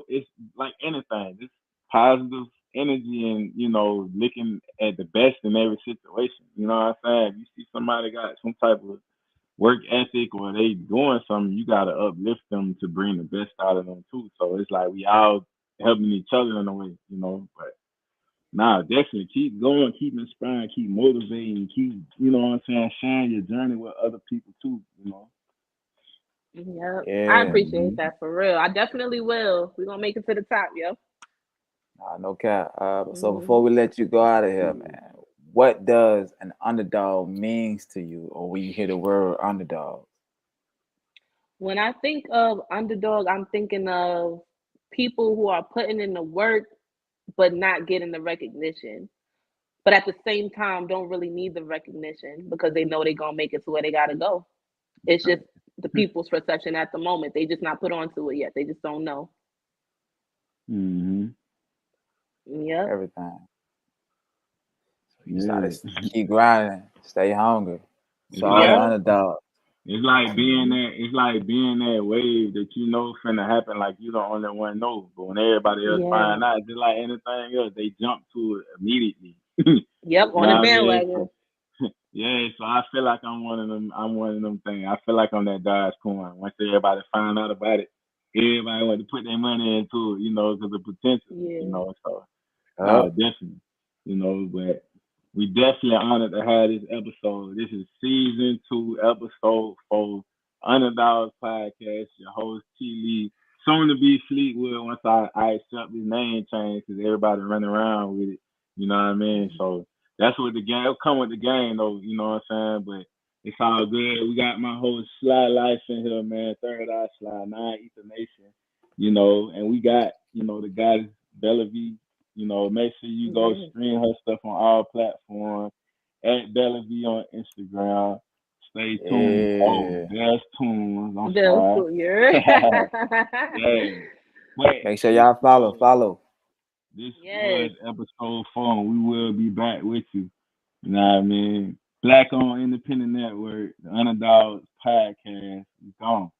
it's like anything. It's positive energy and, looking at the best in every situation. You know what I'm saying? If you see somebody got some type of work ethic or they doing something, you gotta uplift them to bring the best out of them too. So it's like we all helping each other in a way, But nah, definitely keep going, keep inspiring, keep motivating, keep, sharing your journey with other people too. Yep. I Yeah. appreciate that for real. I definitely will. We're gonna make it to the top, yo. No cap. So Hmm. before we let you go out of here, man, what does an underdog means to you, or when you hear the word underdog? When I think of underdog, I'm thinking of people who are putting in the work but not getting the recognition. But at the same time, don't really need the recognition because they know they're gonna make it to where they gotta go. It's just the people's perception at the moment. They just not put onto it yet. They just don't know. Mm-hmm. Yep. Everything. You just gotta Yeah. keep grinding, stay hungry. It's So all the like Yep. underdogs. it's like being Hmm. that it's like being that wave that finna happen, like you the only one know. But when everybody else Yeah. find out, just like anything else, they jump to it immediately. Yep. You On the know what I mean? bandwagon. So, yeah, so I feel like I'm one of them. I'm one of them things. I feel like I'm that Dodge coin. Once everybody find out about it, everybody want to put their money into it, because of potential, Yeah. So, no, Up. definitely, but we definitely honored to have this episode. This is season 2, episode 4, Underdogs Podcast. Your host TLee, soon to be Fleetwood once I accept this name change because everybody running around with it. You know what I mean? So that's what the game. It'll come with the game, though. You know what I'm saying? But it's all good. We got my host SliE Life in here, man. Third Eye SliE, 9 Ether Nation. And we got the goddess Bella V. Make sure you go Yeah. stream her stuff on all platforms. At Bella V on Instagram. Stay tuned. Oh, Yeah. there's tunes. I'm Bill sorry. Sawyer. Yeah. But Make sure this y'all follow. was Follow. this Yes. was episode 4, and we will be back with you. You know what I mean? Black on Independent Network, the Underdogs Podcast is gone.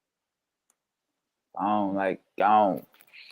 Gone.